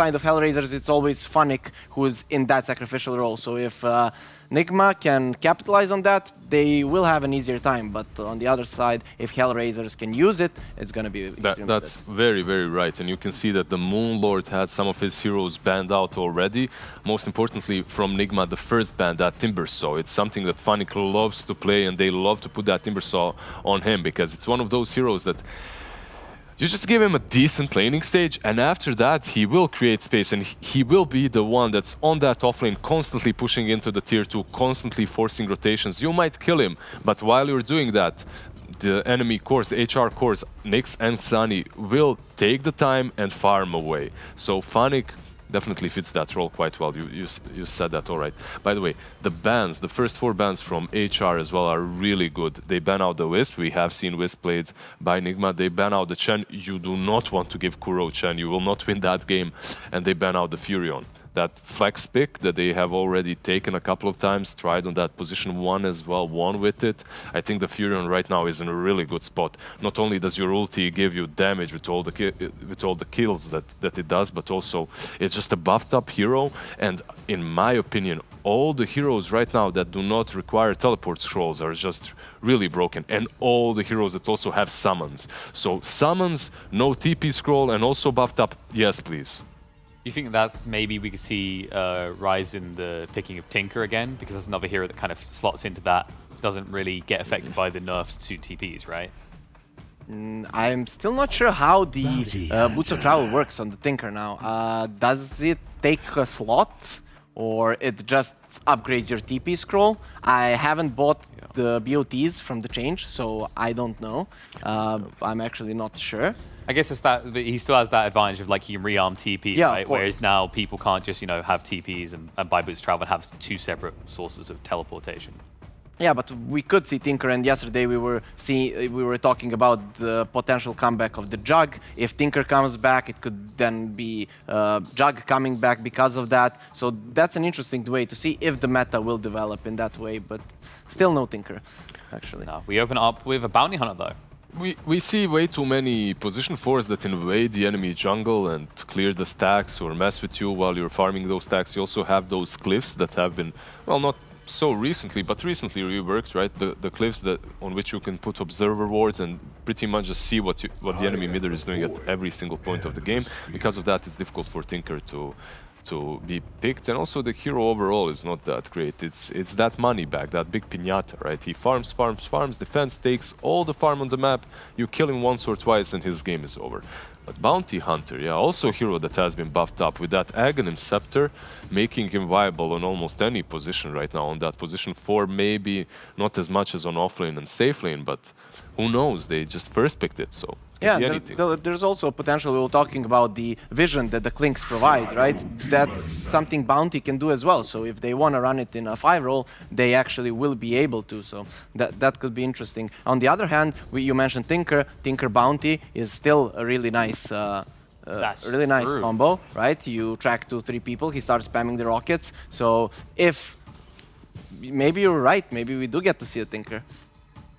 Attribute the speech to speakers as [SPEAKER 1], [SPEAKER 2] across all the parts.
[SPEAKER 1] side of HellRaisers, it's always Funnick who's in that sacrificial role. So if Nigma can capitalize on that, they will have an easier time. But on the other side, if HellRaisers can use it, it's going to be
[SPEAKER 2] That's very, very right. And you can see that the Moon Lord had some of his heroes banned out already. Most importantly, from Nigma, the first ban, that Timber Saw. It's something that Funnick loves to play, and they love to put that Timber Saw on him because it's one of those heroes that you just give him a decent laning stage, and after that he will create space, and he will be the one that's on that offlane, constantly pushing into the tier 2, constantly forcing rotations. You might kill him, but while you're doing that, the enemy cores, the HR cores, Nyx and Xani, will take the time and farm away. So Funnick definitely fits that role quite well. You said that all right. By the way, the bans, the first 4 bans from HR as well are really good. They ban out the Wisp. We have seen Wisp played by Nigma. They ban out the Chen. You do not want to give Kuro Chen. You will not win that game. And they ban out the Furion. That flex pick that they have already taken a couple of times, tried on that position 1 as well, won with it. I think the Furion right now is in a really good spot. Not only does your ulti give you damage with all the kills that it does, but also it's just a buffed up hero. And in my opinion, all the heroes right now that do not require teleport scrolls are just really broken. And all the heroes that also have summons. So summons, no TP scroll, and also buffed up, yes please.
[SPEAKER 3] Do you think that maybe we could see rise in the picking of Tinker again? Because that's another hero that kind of slots into that, doesn't really get affected by the nerfs to TPs, right?
[SPEAKER 1] I'm still not sure how the Boots of Travel works on the Tinker now. Does it take a slot, or it just upgrades your TP scroll? I haven't bought the BOTs from the change, so I don't know. I'm actually not sure.
[SPEAKER 3] I guess it's that he still has that advantage of like he can rearm TP, right? Whereas now people can't just have TPs and buy Boots of Travel and have 2 separate sources of teleportation.
[SPEAKER 1] Yeah, but we could see Tinker, and yesterday we were talking about the potential comeback of the Jug. If Tinker comes back, it could then be Jug coming back because of that. So that's an interesting way to see if the meta will develop in that way, but still no Tinker, actually.
[SPEAKER 3] No, we open up with a Bounty Hunter though.
[SPEAKER 2] We see way too many position 4s that invade the enemy jungle and clear the stacks or mess with you while you're farming those stacks. You also have those cliffs that have been, well, not so recently, but recently reworked, right? The cliffs on which you can put observer wards and pretty much just see what the enemy midder is doing at every single point of the game. Because of that, it's difficult for Tinker to be picked, and also the hero overall is not that great. It's that money back, that big piñata, right? He farms, defense takes all the farm on the map, you kill him once or twice and his game is over. But Bounty Hunter, yeah, also a hero that has been buffed up with that Aghanim Scepter, making him viable on almost any position right now. On that position 4, maybe not as much as on offlane and safe lane, but who knows? They just first picked it, so
[SPEAKER 1] yeah, there's also a potential. We were talking about the vision that the Clinks provide, right? That's something Bounty can do as well. So if they want to run it in a 5 role, they actually will be able to. So that could be interesting. On the other hand, you mentioned Tinker. Tinker Bounty is still a really nice combo, right? You track 2-3 people, he starts spamming the rockets. So if maybe you're right, maybe we do get to see a Tinker.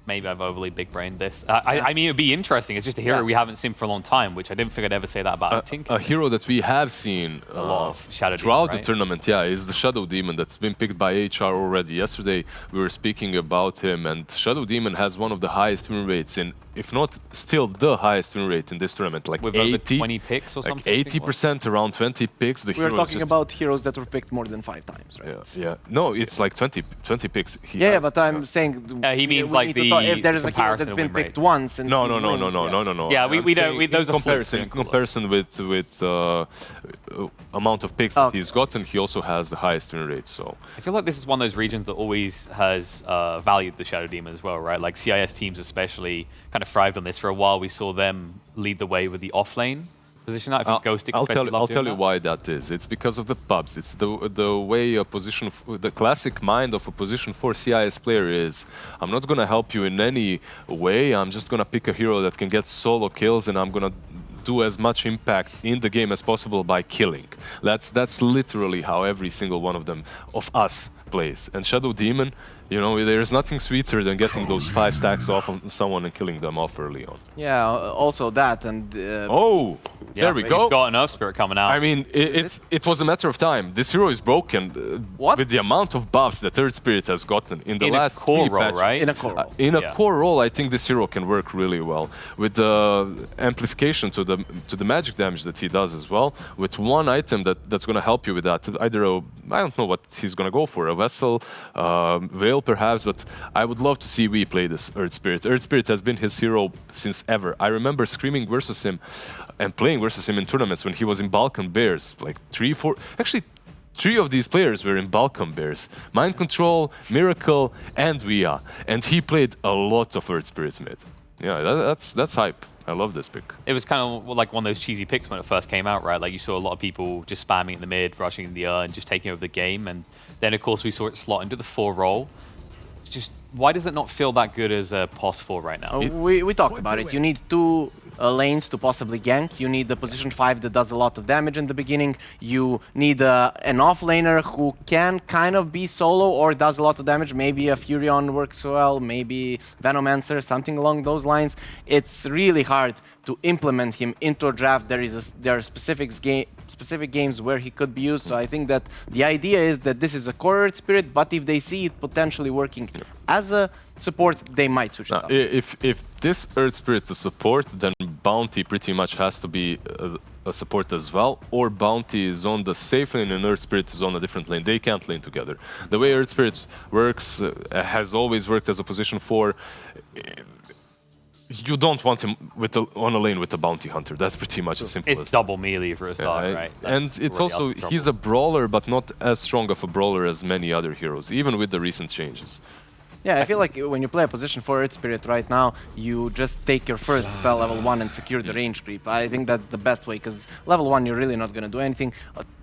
[SPEAKER 3] Maybe I've overly big-brained this. I mean, it would be interesting. It's just a hero we haven't seen for a long time, which I didn't think I'd ever say that about Tinker.
[SPEAKER 2] A hero that we have seen
[SPEAKER 3] a lot of Shadow
[SPEAKER 2] throughout
[SPEAKER 3] Demon,
[SPEAKER 2] the tournament, yeah, is the Shadow Demon that's been picked by HR already. Yesterday, we were speaking about him, and Shadow Demon has one of the highest win rates in, if not still the highest win rate in this tournament, like
[SPEAKER 3] with
[SPEAKER 2] 80,
[SPEAKER 3] over 20 picks or something.
[SPEAKER 2] Like 80%, around 20 picks.
[SPEAKER 1] We are talking about heroes that were picked more than 5 times, right?
[SPEAKER 2] Yeah. No, it's like 20 picks.
[SPEAKER 1] Yeah, but I'm saying
[SPEAKER 3] he means like
[SPEAKER 1] if there is a hero that's been picked once. And
[SPEAKER 2] no.
[SPEAKER 3] Yeah, we don't. Those are
[SPEAKER 2] comparison with amount of picks that he's gotten, he also has the highest win rate. So
[SPEAKER 3] I feel like this is one of those regions that always has valued the Shadow Demon as well, right? Like CIS teams especially kind of thrived on this. For a while, we saw them lead the way with the offlane position. I think Ghostic
[SPEAKER 2] I'll tell you why that is. It's because of the pubs. It's the way a position, the classic mind of a position 4 CIS player is, I'm not gonna help you in any way. I'm just gonna pick a hero that can get solo kills, and I'm gonna do as much impact in the game as possible by killing. That's literally how every single one of us plays. And Shadow Demon You know, there's nothing sweeter than getting those 5 stacks off on someone and killing them off early on.
[SPEAKER 1] Yeah, also that and...
[SPEAKER 2] Oh!
[SPEAKER 3] Yeah,
[SPEAKER 2] there we go.
[SPEAKER 3] You've got an Earth-Spirit coming out.
[SPEAKER 2] I mean, it was a matter of time. This hero is broken with the amount of buffs that Earth-Spirit has gotten in the last
[SPEAKER 3] core
[SPEAKER 2] 3
[SPEAKER 3] role,
[SPEAKER 2] patches.
[SPEAKER 3] right?
[SPEAKER 1] In a core role.
[SPEAKER 2] In a core role, I think this hero can work really well. With the amplification to the magic damage that he does as well, with one item that's going to help you with that. Either I don't know what he's going to go for, a Vessel, Veil perhaps, but I would love to see WePlay this Earth-Spirit. Earth-Spirit has been his hero since ever. I remember screaming versus him and playing versus him in tournaments when he was in Balkan Bears, like 3, 4, actually 3 of these players were in Balkan Bears. Mind Control, Miracle, and Via. And he played a lot of Earth-Spirit mid. Yeah, that's hype. I love this pick.
[SPEAKER 3] It was kind of like one of those cheesy picks when it first came out, right? Like you saw a lot of people just spamming in the mid, rushing in the and just taking over the game. And then, of course, we saw it slot into the 4 role. It's just, why does it not feel that good as a POS 4 right now?
[SPEAKER 1] We talked about it. You need 2 lanes to possibly gank. You need the position 5 that does a lot of damage in the beginning. You need an off-laner who can kind of be solo or does a lot of damage. Maybe a Furion works well, maybe Venomancer, something along those lines. It's really hard to implement him into a draft. There are specific games where he could be used. So I think that the idea is that this is a core Earth-Spirit, but if they see it potentially working as a support, they might switch it up.
[SPEAKER 2] If this Earth-Spirit is support, then Bounty pretty much has to be a support as well, or Bounty is on the safe lane and Earth-Spirit is on a different lane. They can't lane together. The way Earth-Spirit works has always worked as a position 4. You don't want him on a lane with a Bounty Hunter. That's pretty much as simple as
[SPEAKER 3] It's double melee for a start, right?
[SPEAKER 2] And it's also, he's a brawler, but not as strong of a brawler as many other heroes, even with the recent changes.
[SPEAKER 1] Yeah, I feel like when you play a position 4 Earth-Spirit right now, you just take your first spell level 1 and secure the range creep. I think that's the best way, because level 1 you're really not going to do anything.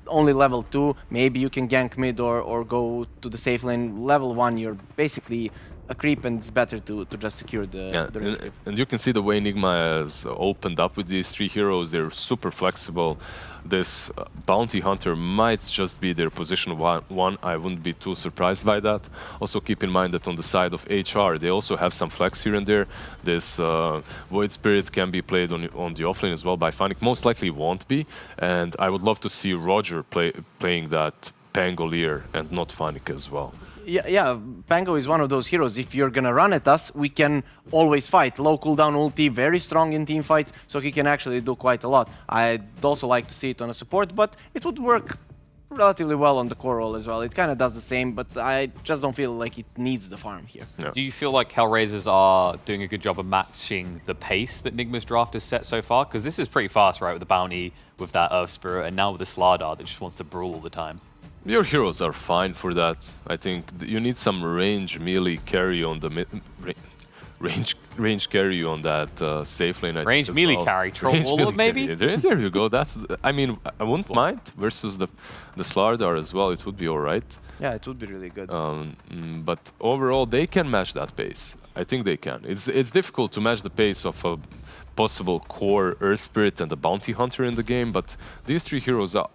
[SPEAKER 1] Only level 2, maybe you can gank mid or go to the safe lane. Level 1 you're basically a creep, and it's better to just secure the range creep.
[SPEAKER 2] And you can see the way Nigma has opened up with these 3 heroes. They're super flexible. This Bounty Hunter might just be their position 1. I wouldn't be too surprised by that. Also keep in mind that on the side of HR, they also have some flex here and there. This Void Spirit can be played on the offlane as well by Fnatic. Most likely won't be. And I would love to see Roger playing that Pangolier and not Fnatic as well.
[SPEAKER 1] Yeah, Pango is one of those heroes. If you're gonna run at us, we can always fight. Low cooldown ulti, very strong in team fights, so he can actually do quite a lot. I'd also like to see it on a support, but it would work relatively well on the core role as well. It kind of does the same, but I just don't feel like it needs the farm here.
[SPEAKER 2] Yeah.
[SPEAKER 3] Do you feel like HellRaisers are doing a good job of matching the pace that Nigma's draft has set so far? Because this is pretty fast, right, with the Bounty, with that Earth-Spirit, and now with the Slardar that just wants to brawl all the time.
[SPEAKER 2] Your heroes are fine for that. I think you need some range melee carry on the range carry on that safe lane.
[SPEAKER 3] Range melee carry, troll wall maybe?
[SPEAKER 2] There you go. That's. I mean, I wouldn't mind versus the Slardar as well. It would be all right.
[SPEAKER 1] Yeah, it would be really good.
[SPEAKER 2] But overall, they can match that pace. I think they can. It's difficult to match the pace of a possible core Earth-Spirit and the Bounty Hunter in the game, but these 3 heroes are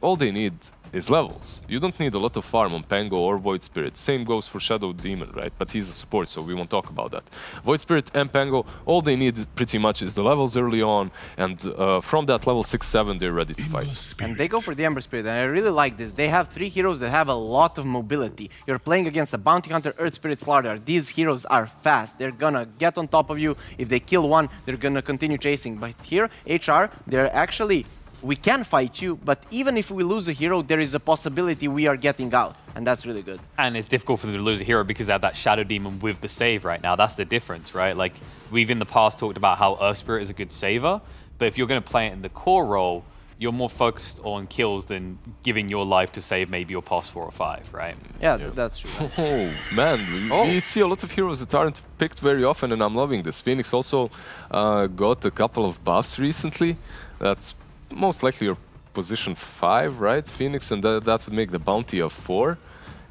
[SPEAKER 2] all they need is levels. You don't need a lot of farm on Pango or Void Spirit. Same goes for Shadow Demon, right? But he's a support, so we won't talk about that. Void Spirit and Pango, all they need pretty much is the levels early on, and from that level 6-7, they're ready to fight.
[SPEAKER 1] And they go for the Ember Spirit, and I really like this. They have 3 heroes that have a lot of mobility. You're playing against a Bounty Hunter, Earth Spirit, Slardar. These heroes are fast. They're gonna get on top of you. If they kill one, they're gonna continue chasing. But here, HR, they're actually... We can fight you, but even if we lose a hero, there is a possibility we are getting out, and that's really good.
[SPEAKER 3] And it's difficult for them to lose a hero because they have that Shadow Demon with the save right now. That's the difference, right? Like, we've in the past talked about how Earth Spirit is a good saver, but if you're going to play it in the core role, you're more focused on kills than giving your life to save maybe your pos 4 or 5, right?
[SPEAKER 1] Yeah, that's true.
[SPEAKER 2] Oh, man, we see a lot of heroes that aren't picked very often, and I'm loving this. Phoenix also got a couple of buffs recently. That's most likely your position 5, right? Phoenix, and that would make the Bounty of 4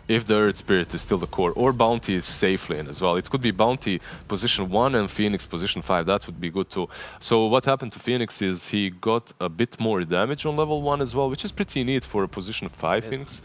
[SPEAKER 2] if the Earth Spirit is still the core, or Bounty is safe lane as well. It could be Bounty position 1 and Phoenix position 5. That would be good too. So what happened to Phoenix is he got a bit more damage on level 1 as well, which is pretty neat for a position 5 Phoenix.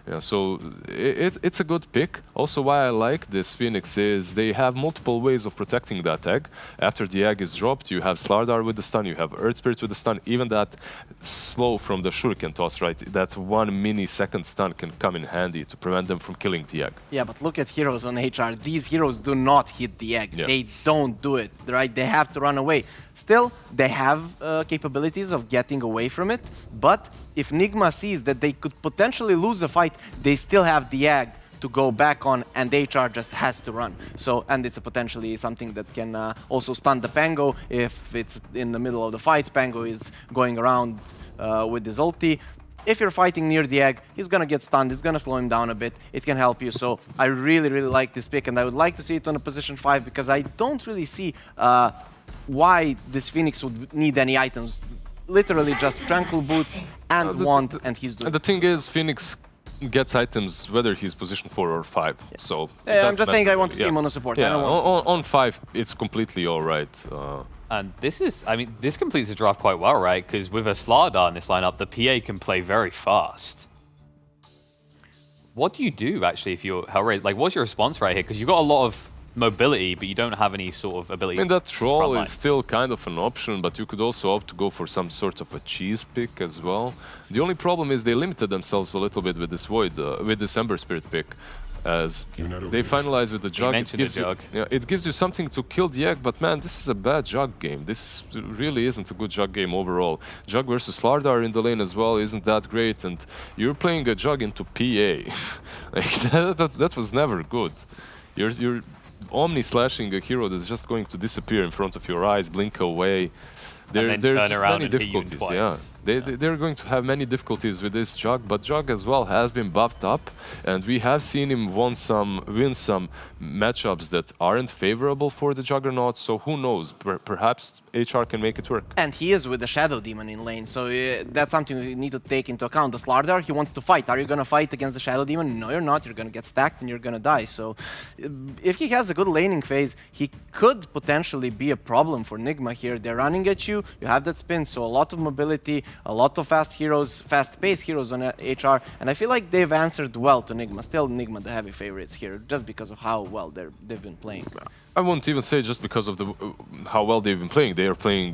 [SPEAKER 2] Yeah, so it's a good pick. Also, why I like this Phoenix is they have multiple ways of protecting that egg. After the egg is dropped, you have Slardar with the stun, you have Earth Spirit with the stun, even that slow from the Shuriken toss, right? That 1 millisecond stun can come in handy to prevent them from killing the egg.
[SPEAKER 1] Yeah, but look at heroes on HR. These heroes do not hit the egg.
[SPEAKER 2] Yeah.
[SPEAKER 1] They don't do it, right? They have to run away. Still, they have capabilities of getting away from it, but if Nigma sees that they could potentially lose a fight, they still have the egg to go back on, and HR just has to run. So, and it's potentially something that can also stun the Pango if it's in the middle of the fight. Pango is going around with his ulti. If you're fighting near the egg, he's gonna get stunned, it's gonna slow him down a bit, it can help you. So I really, really like this pick, and I would like to see it on a position 5, because I don't really see why this Phoenix would need any items. Literally just Tranquil Boots and Wand, and he's doing.
[SPEAKER 2] The thing is, Phoenix gets items whether he's position 4 or 5. Yeah. So
[SPEAKER 1] I'm just saying I want to see him on a support.
[SPEAKER 2] Yeah,
[SPEAKER 1] I don't want
[SPEAKER 2] on 5, it's completely all right.
[SPEAKER 3] And this is, I mean, this completes the draft quite well, right? Because with a Slardar in this lineup, the PA can play very fast. What do you do, actually, if you're HellRaisers? Like, what's your response right here? Because you've got a lot of mobility, but you don't have any sort of ability.
[SPEAKER 2] I mean, that troll is still kind of an option, but you could also opt to go for some sort of a cheese pick as well. The only problem is they limited themselves a little bit with this Void, with this Ember Spirit pick. As they finalize with the Jug, it gives you something to kill the egg, but man, this is a bad Jug game. This really isn't a good Jug game overall. Jug versus Slardar in the lane as well isn't that great, and you're playing a Jug into PA. Like, that was never good. You're omni-slashing a hero that's just going to disappear in front of your eyes, blink away. There's many difficulties, yeah. They're going to have many difficulties with this Jug, but Jug as well has been buffed up, and we have seen him win some matchups that aren't favorable for the Juggernaut, so who knows, perhaps HR can make it work.
[SPEAKER 1] And he is with the Shadow Demon in lane, so that's something you need to take into account. The Slardar, he wants to fight. Are you going to fight against the Shadow Demon? No, you're not. You're going to get stacked and you're going to die. So if he has a good laning phase, he could potentially be a problem for Nigma here. They're running at you, you have that spin, so a lot of mobility, a lot of fast heroes, fast-paced heroes on HR, and I feel like they've answered well to Nigma. Still Nigma the heavy favorites here, just because of how well they've been playing.
[SPEAKER 2] I won't even say just because of how well they've been playing. They are playing,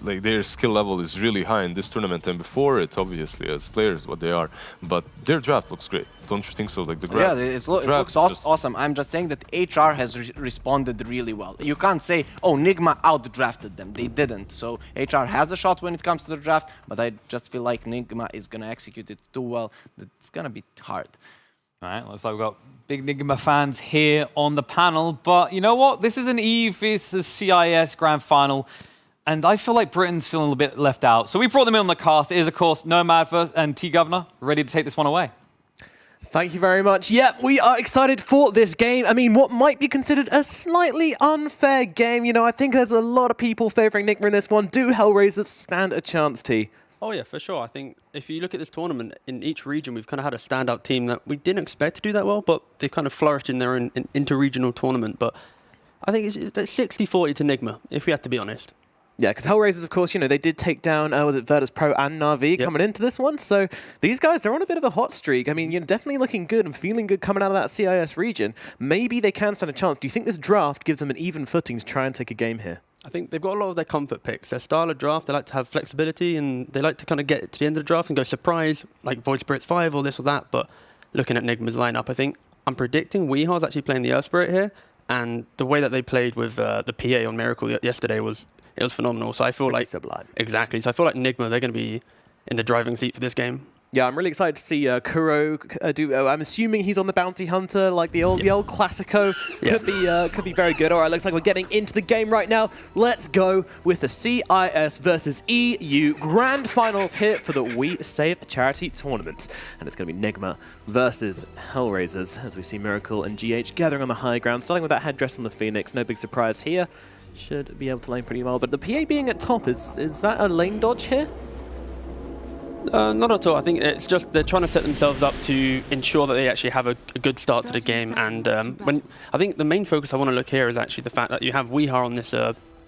[SPEAKER 2] like, their skill level is really high in this tournament, and before it, obviously, as players, what they are. But their draft looks great. Don't you think so? Like, the draft,
[SPEAKER 1] it looks awesome. I'm just saying that HR has responded really well. You can't say, oh, Nigma outdrafted them. They didn't. So HR has a shot when it comes to the draft, but I just feel like Nigma is going to execute it too well. It's going to be hard.
[SPEAKER 3] All right, looks like we've got big Nigma fans here on the panel, but you know what? This is an EU versus CIS Grand Final, and I feel like Britain's feeling a bit left out. So we brought them in on the cast. It is, of course, Nomad and T-Governor, ready to take this one away.
[SPEAKER 4] Thank you very much. Yep, we are excited for this game. I mean, what might be considered a slightly unfair game. You know, I think there's a lot of people favoring Nigma in this one. Do HellRaisers stand a chance, T?
[SPEAKER 5] Oh yeah, for sure. I think if you look at this tournament, in each region, we've kind of had a standout team that we didn't expect to do that well, but they've kind of flourished in their inter-regional tournament. But I think it's 60-40 to Nigma, if we have to be honest.
[SPEAKER 4] Yeah, because HellRaisers, of course, you know, they did take down, was it Virtus.pro and Na'Vi coming into this one. So these guys, they're on a bit of a hot streak. I mean, you're definitely looking good and feeling good coming out of that CIS region. Maybe they can stand a chance. Do you think this draft gives them an even footing to try and take a game here?
[SPEAKER 5] I think they've got a lot of their comfort picks. Their style of draft, they like to have flexibility, and they like to kind of get to the end of the draft and go surprise, like Void Spirits 5 or this or that. But looking at Nigma's lineup, I think I'm predicting WeHo's actually playing the Earth Spirit here, and the way that they played with the PA on Miracle yesterday was phenomenal. So I feel like
[SPEAKER 4] sublime.
[SPEAKER 5] Exactly. So I feel like Nigma, they're going to be in the driving seat for this game.
[SPEAKER 4] Yeah, I'm really excited to see Kuro do. I'm assuming he's on the Bounty Hunter, like the old Classico. Could be very good. All right, looks like we're getting into the game right now. Let's go with the CIS versus EU Grand Finals here for the WeSave Charity Tournament, and it's going to be Nigma versus HellRaisers as we see Miracle and GH gathering on the high ground, starting with that headdress on the Phoenix. No big surprise here. Should be able to lane pretty well, but the PA being at top, is that a lane dodge here?
[SPEAKER 5] Not at all. I think it's just they're trying to set themselves up to ensure that they actually have a good start to the game. And when I think the main focus I want to look here is actually the fact that you have WeHa on this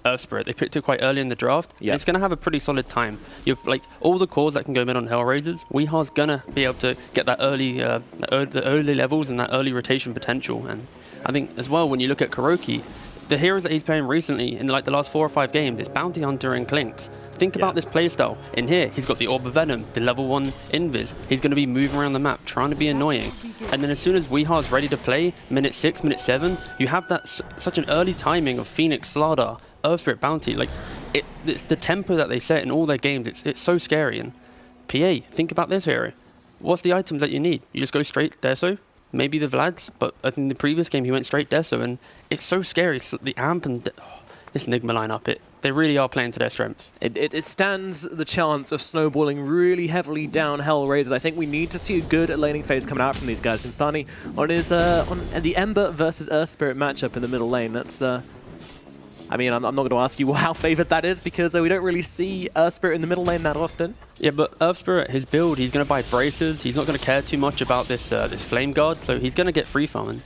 [SPEAKER 5] Earthspirit. They picked it quite early in the draft.
[SPEAKER 4] Yeah.
[SPEAKER 5] And it's going to have a pretty solid time. You're like all the cores that can go mid on HellRaisers, WeHa's going to be able to get that the early levels and that early rotation potential. And I think as well, when you look at Kuroki, the heroes that he's playing recently in like the last 4 or 5 games, it's Bounty Hunter and Clinks. Think about this playstyle. In here, he's got the Orb of Venom, the level 1 Invis. He's going to be moving around the map, trying to be annoying. And then as soon as WeHa's ready to play, minute 6, minute 7, you have that such an early timing of Phoenix, Slardar, Earthspirit, Bounty. Like, it's the tempo that they set in all their games, it's so scary. And PA, think about this hero. What's the items that you need? You just go straight Deso, maybe the Vlads, but I think in the previous game he went straight Deso, and it's so scary. It's the Amp and this Nigma lineup, they really are playing to their strengths.
[SPEAKER 4] It stands the chance of snowballing really heavily down HellRaisers. I think we need to see a good laning phase coming out from these guys. Vinsani on his on the Ember versus Earthspirit matchup in the middle lane. That's I mean, I'm not going to ask you how favored that is because we don't really see Earthspirit in the middle lane that often.
[SPEAKER 5] Yeah, but Earthspirit, his build, he's going to buy braces. He's not going to care too much about this this Flame Guard, so he's going to get free farming.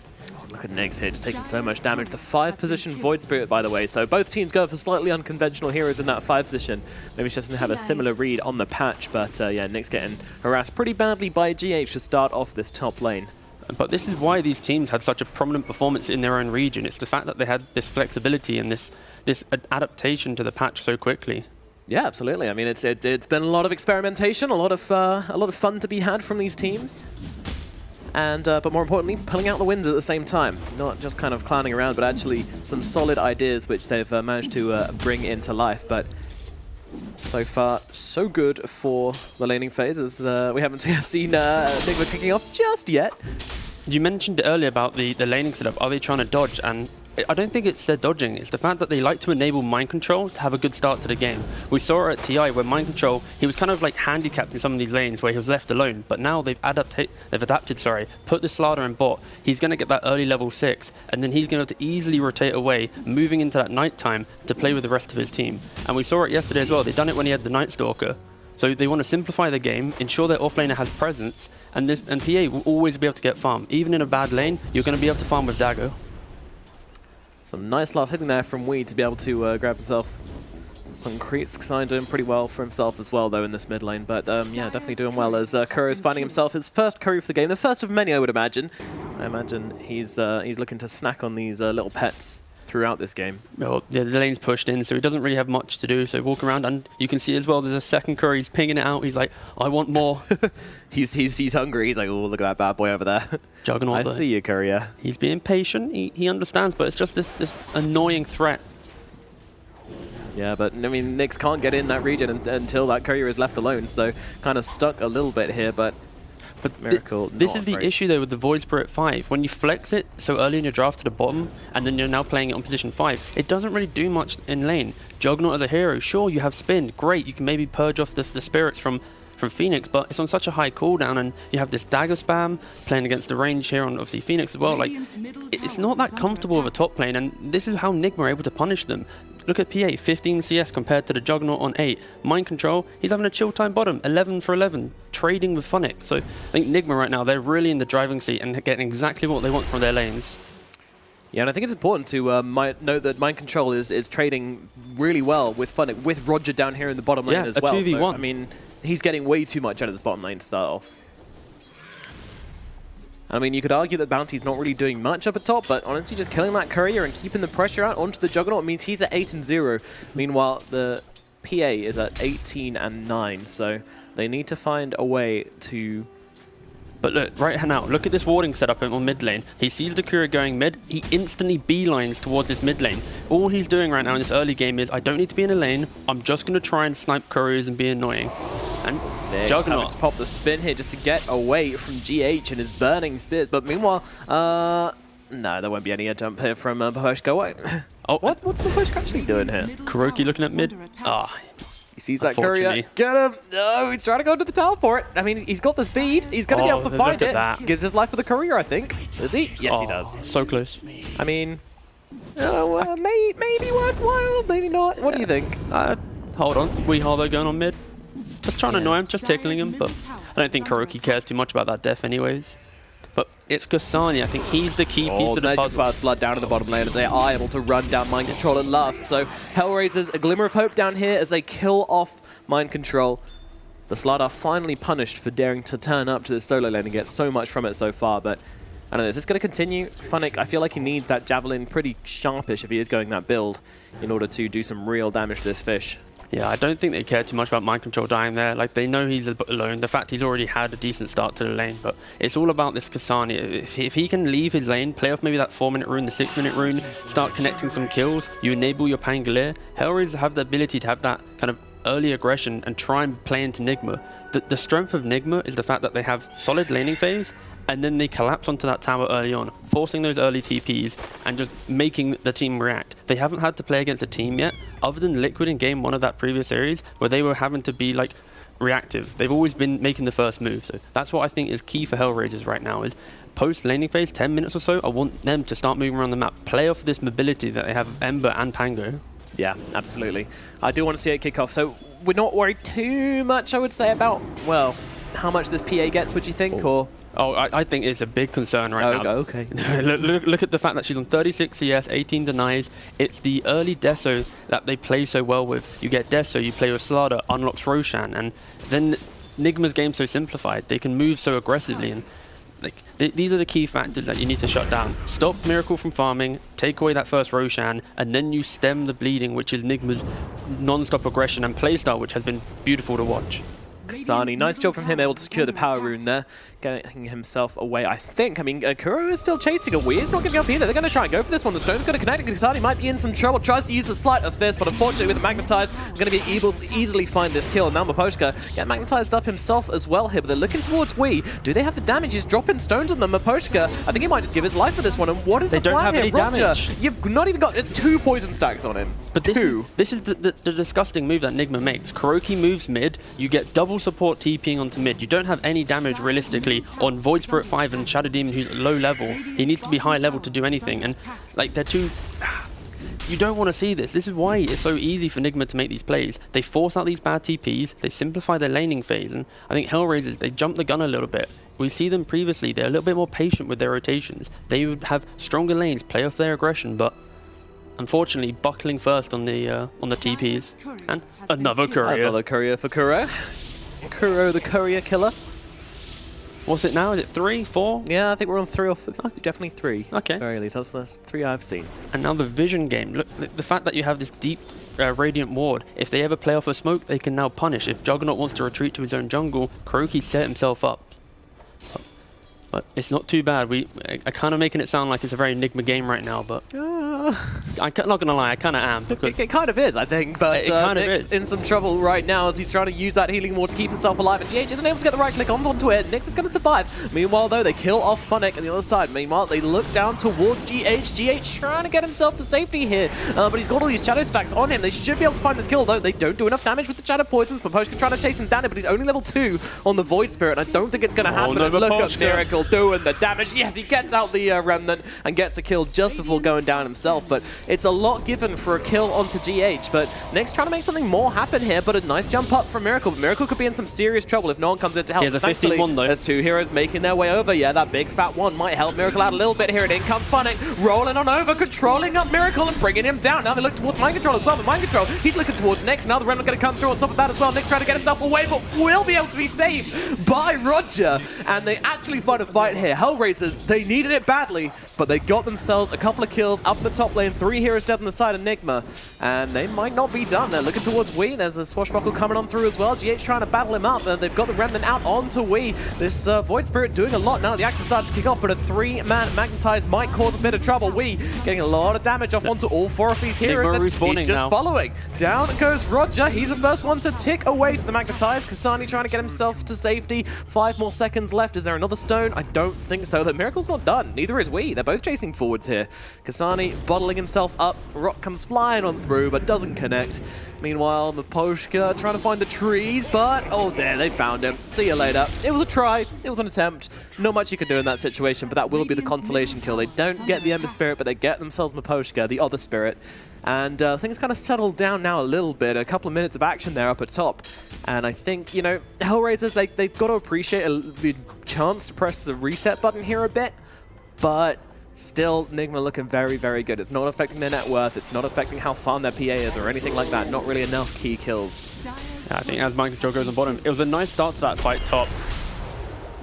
[SPEAKER 4] Look at Nix here, just taking so much damage. The 5th position Void Spirit, by the way. So both teams go for slightly unconventional heroes in that 5 position. Maybe it's just going to have a similar read on the patch, but yeah, Nix getting harassed pretty badly by GH to start off this top lane.
[SPEAKER 5] But this is why these teams had such a prominent performance in their own region. It's the fact that they had this flexibility and this adaptation to the patch so quickly.
[SPEAKER 4] Yeah, absolutely. I mean, it's been a lot of experimentation, a lot of fun to be had from these teams. And but more importantly, pulling out the wins at the same time. Not just kind of clowning around, but actually some solid ideas which they've managed to bring into life. But so far, so good for the laning phase, as we haven't seen Nigma kicking off just yet.
[SPEAKER 5] You mentioned earlier about the laning setup. Are they trying to dodge? And I don't think it's their dodging. It's the fact that they like to enable mind control to have a good start to the game. We saw it at TI where mind control, he was kind of like handicapped in some of these lanes where he was left alone. But now they've adapted, put the Slardar in bot. He's going to get that early level 6, and then he's going to easily rotate away, moving into that night time to play with the rest of his team. And we saw it yesterday as well. They've done it when he had the Night Stalker. So they want to simplify the game, ensure their offlaner has presence, and PA will always be able to get farm. Even in a bad lane, you're going to be able to farm with Dagger.
[SPEAKER 4] Some nice last hitting there from Wee to be able to grab himself some creeps. Xine doing pretty well for himself as well, though, in this mid lane. But yeah, definitely doing well as Kuro's finding himself his first curry for the game. The first of many, I would imagine. I imagine he's looking to snack on these little pets throughout this game.
[SPEAKER 5] Well, yeah, the lane's pushed in, so he doesn't really have much to do. So walk around, and you can see as well, there's a second curry. He's pinging it out. He's like, I want more.
[SPEAKER 4] he's hungry. He's like, oh, look at that bad boy over there.
[SPEAKER 5] Juggernaut.
[SPEAKER 4] I see you, Courier.
[SPEAKER 5] He's being patient. He understands, but it's just this annoying threat.
[SPEAKER 4] Yeah, but I mean, Nyx can't get in that region until that Courier is left alone, so kind of stuck a little bit here, but Miracle.
[SPEAKER 5] This is the issue though with the Void Spirit 5. When you flex it so early in your draft to the bottom, and then you're now playing it on position 5, it doesn't really do much in lane. Juggernaut as a hero, sure, you have spin, great, you can maybe purge off the spirits from Phoenix, but it's on such a high cooldown, and you have this dagger spam playing against the range here on obviously Phoenix as well. Like, it's not that comfortable of a top lane, and this is how Nigma are able to punish them. Look at PA, 15 CS compared to the Juggernaut on 8. Mind control, he's having a chill time bottom, 11 for 11, trading with Funnick. So I think Nigma right now, they're really in the driving seat and getting exactly what they want from their lanes.
[SPEAKER 4] Yeah, and I think it's important to note that Mind Control is trading really well with Funnick, with Roger down here in the bottom lane as well.
[SPEAKER 5] 2v1.
[SPEAKER 4] So, I mean, he's getting way too much out of this bottom lane to start off. I mean, you could argue that Bounty's not really doing much up at top, but honestly, just killing that Courier and keeping the pressure out onto the Juggernaut means he's at 8-0. Meanwhile, the PA is at 18-9, so they need to find a way to...
[SPEAKER 5] But look, right now, look at this warding setup on mid lane. He sees the Courier going mid, he instantly beelines towards this mid lane. All he's doing right now in this early game is, I don't need to be in a lane, I'm just going to try and snipe Couriers and be annoying. And Juggernaut
[SPEAKER 4] to pop the spin here just to get away from GH and his burning spears. But meanwhile, no, there won't be any jump here from Bahushka. What? Oh, what's the Bahushka actually doing here?
[SPEAKER 5] Kuroki looking at mid.
[SPEAKER 4] He sees that Courier. Get him! No, he's trying to go to the tower for it. I mean, he's got the speed. He's going to be able to find it. He gives his life for the Courier, I think. Does he? Yes, he does.
[SPEAKER 5] So close.
[SPEAKER 4] I mean, maybe worthwhile, maybe not. What do you think?
[SPEAKER 5] Hold on. Weehaw going on mid. Just trying to annoy him, just tickling him, but I don't think Kuroki cares too much about that death anyways. But it's Kasani. I think he's the key piece of the puzzle.
[SPEAKER 4] Fast blood down in the bottom lane as they are able to run down Mind Control at last. So HellRaisers, a glimmer of hope down here as they kill off Mind Control. The Slardar finally punished for daring to turn up to the solo lane and get so much from it so far, but I don't know, is this going to continue? Funnick, I feel like he needs that Javelin pretty sharpish if he is going that build in order to do some real damage to this fish.
[SPEAKER 5] Yeah, I don't think they care too much about Mind Control dying there. Like, they know he's alone. The fact he's already had a decent start to the lane, but it's all about this Kasani. If he can leave his lane, play off maybe that 4-minute rune, the 6-minute rune, start connecting some kills, you enable your Pangolier. HellRaisers have the ability to have that kind of early aggression and try and play into Nigma. The strength of Nigma is the fact that they have solid laning phase, and then they collapse onto that tower early on, forcing those early TPs and just making the team react. They haven't had to play against a team yet, other than Liquid in game 1 of that previous series, where they were having to be like reactive. They've always been making the first move, so that's what I think is key for HellRaisers right now, is post laning phase, 10 minutes or so, I want them to start moving around the map, play off this mobility that they have of Ember and Pango.
[SPEAKER 4] Yeah, absolutely. I do want to see it kick off, so we're not worried too much, I would say, about, well, how much this PA gets, would you think, or...?
[SPEAKER 5] Oh, I think it's a big concern right now.
[SPEAKER 4] Okay.
[SPEAKER 5] look at the fact that she's on 36 CS, 18 denies. It's the early Deso that they play so well with. You get Deso, you play with Slardar, unlocks Roshan, and then Nigma's game's so simplified. They can move so aggressively, and like these are the key factors that you need to shut down. Stop Miracle from farming, take away that first Roshan, and then you stem the bleeding, which is Nigma's non-stop aggression and playstyle, which has been beautiful to watch.
[SPEAKER 4] Kasani, nice job from him, able to secure the power rune there, getting himself away, I think. I mean, Kuro is still chasing a Wii. It's not going to up either. They're going to try and go for this one. The stone's going to connect. Kasani might be in some trouble. Tries to use the Sleight of Fist, but unfortunately with the Magnetize, they're going to be able to easily find this kill. And now Miposhka get magnetized up himself as well here, but they're looking towards Wii. Do they have the damage? He's dropping stones on them. Miposhka, I think he might just give his life for this one. And what is the plan here? Roger, you've not even got 2 poison stacks on him.
[SPEAKER 5] But this is the disgusting move that Nigma makes. Kuroki moves mid, you get double support TPing onto mid. You don't have any damage realistically on Void Spirit 5 and Shadow Demon, who's low level. He needs to be high level to do anything, and like they're too... You don't want to see this. This is why it's so easy for Nigma to make these plays. They force out these bad TPs, they simplify their laning phase, and I think HellRaisers, they jump the gun a little bit. We see them previously, they're a little bit more patient with their rotations. They would have stronger lanes, play off their aggression, but unfortunately buckling first on the TPs. And another courier.
[SPEAKER 4] Another courier for Kuro. Kuro the courier killer.
[SPEAKER 5] What's it now? Is it 3, 4?
[SPEAKER 4] Yeah, I think we're on 3 or 4. Definitely 3.
[SPEAKER 5] Okay.
[SPEAKER 4] Very least. That's 3 I've seen.
[SPEAKER 5] And now the vision game. Look, the fact that you have this deep Radiant Ward. If they ever play off a smoke, they can now punish. If Juggernaut wants to retreat to his own jungle, Kuroki set himself up. But it's not too bad. I kind of making it sound like it's a very Nigma game right now, but I'm not going to lie, I kind of am.
[SPEAKER 4] It kind of is, I think, but
[SPEAKER 5] it kind of
[SPEAKER 4] Nyx
[SPEAKER 5] is
[SPEAKER 4] in some trouble right now as he's trying to use that healing ward to keep himself alive, and GH isn't able to get the right click onto it. Nyx is going to survive. Meanwhile, though, they kill off Funnick on the other side. Meanwhile, they look down towards GH. GH trying to get himself to safety here, but he's got all these shadow stacks on him. They should be able to find this kill, though. They don't do enough damage with the shadow poisons. Miposhka trying to chase him down, but he's only level 2 on the Void Spirit, and I don't think it's going to happen.
[SPEAKER 5] No,
[SPEAKER 4] Look at Miracle doing the damage. Yes, he gets out the Remnant and gets a kill just before going down himself, but it's a lot given for a kill onto GH, but Nyx trying to make something more happen here, but a nice jump up from Miracle. But Miracle could be in some serious trouble if no one comes in to help.
[SPEAKER 5] He has a 15-1 though.
[SPEAKER 4] There's 2 heroes making their way over. Yeah, that big fat one might help Miracle out a little bit here, and in comes Funnick, rolling on over, controlling up Miracle and bringing him down. Now they look towards Mind Control as well, but Mind Control, he's looking towards Nyx. Now the Remnant going to come through on top of that as well. Nyx trying to get himself away, but will be able to be saved by Roger, and they actually find a fight here. HellRaisers, they needed it badly, but they got themselves a couple of kills up in the top lane. 3 heroes dead on the side of Nigma, and they might not be done. They're looking towards Wii. There's a Swashbuckle coming on through as well. GH trying to battle him up, and they've got the Remnant out onto Wii. This Void Spirit doing a lot now. The action starts to kick off, but a 3-man Magnetize might cause a bit of trouble. Wii getting a lot of damage off onto all 4 of these heroes, and he's just following. Down goes Roger. He's the first one to tick away to the Magnetize. Kasani trying to get himself to safety. 5 more seconds left. Is there another stone? I don't think so. That Miracle's not done. Neither is Wii. They're both chasing forwards here. Kasani bottling himself up. Rock comes flying on through, but doesn't connect. Meanwhile, Miposhka trying to find the trees, but oh there, they found him. See you later. It was a try. It was an attempt. Not much you can do in that situation, but that will be the consolation kill. They don't get the Ember Spirit, but they get themselves Miposhka, the other spirit. And things kind of settled down now a little bit. A couple of minutes of action there up at top. And I think, you know, HellRaisers, they've got to appreciate the chance to press the reset button here a bit. But still, Nigma looking very, very good. It's not affecting their net worth. It's not affecting how fun their PA is or anything like that. Not really enough key kills.
[SPEAKER 5] Yeah, I think as Mind Control goes on bottom, it was a nice start to that fight top.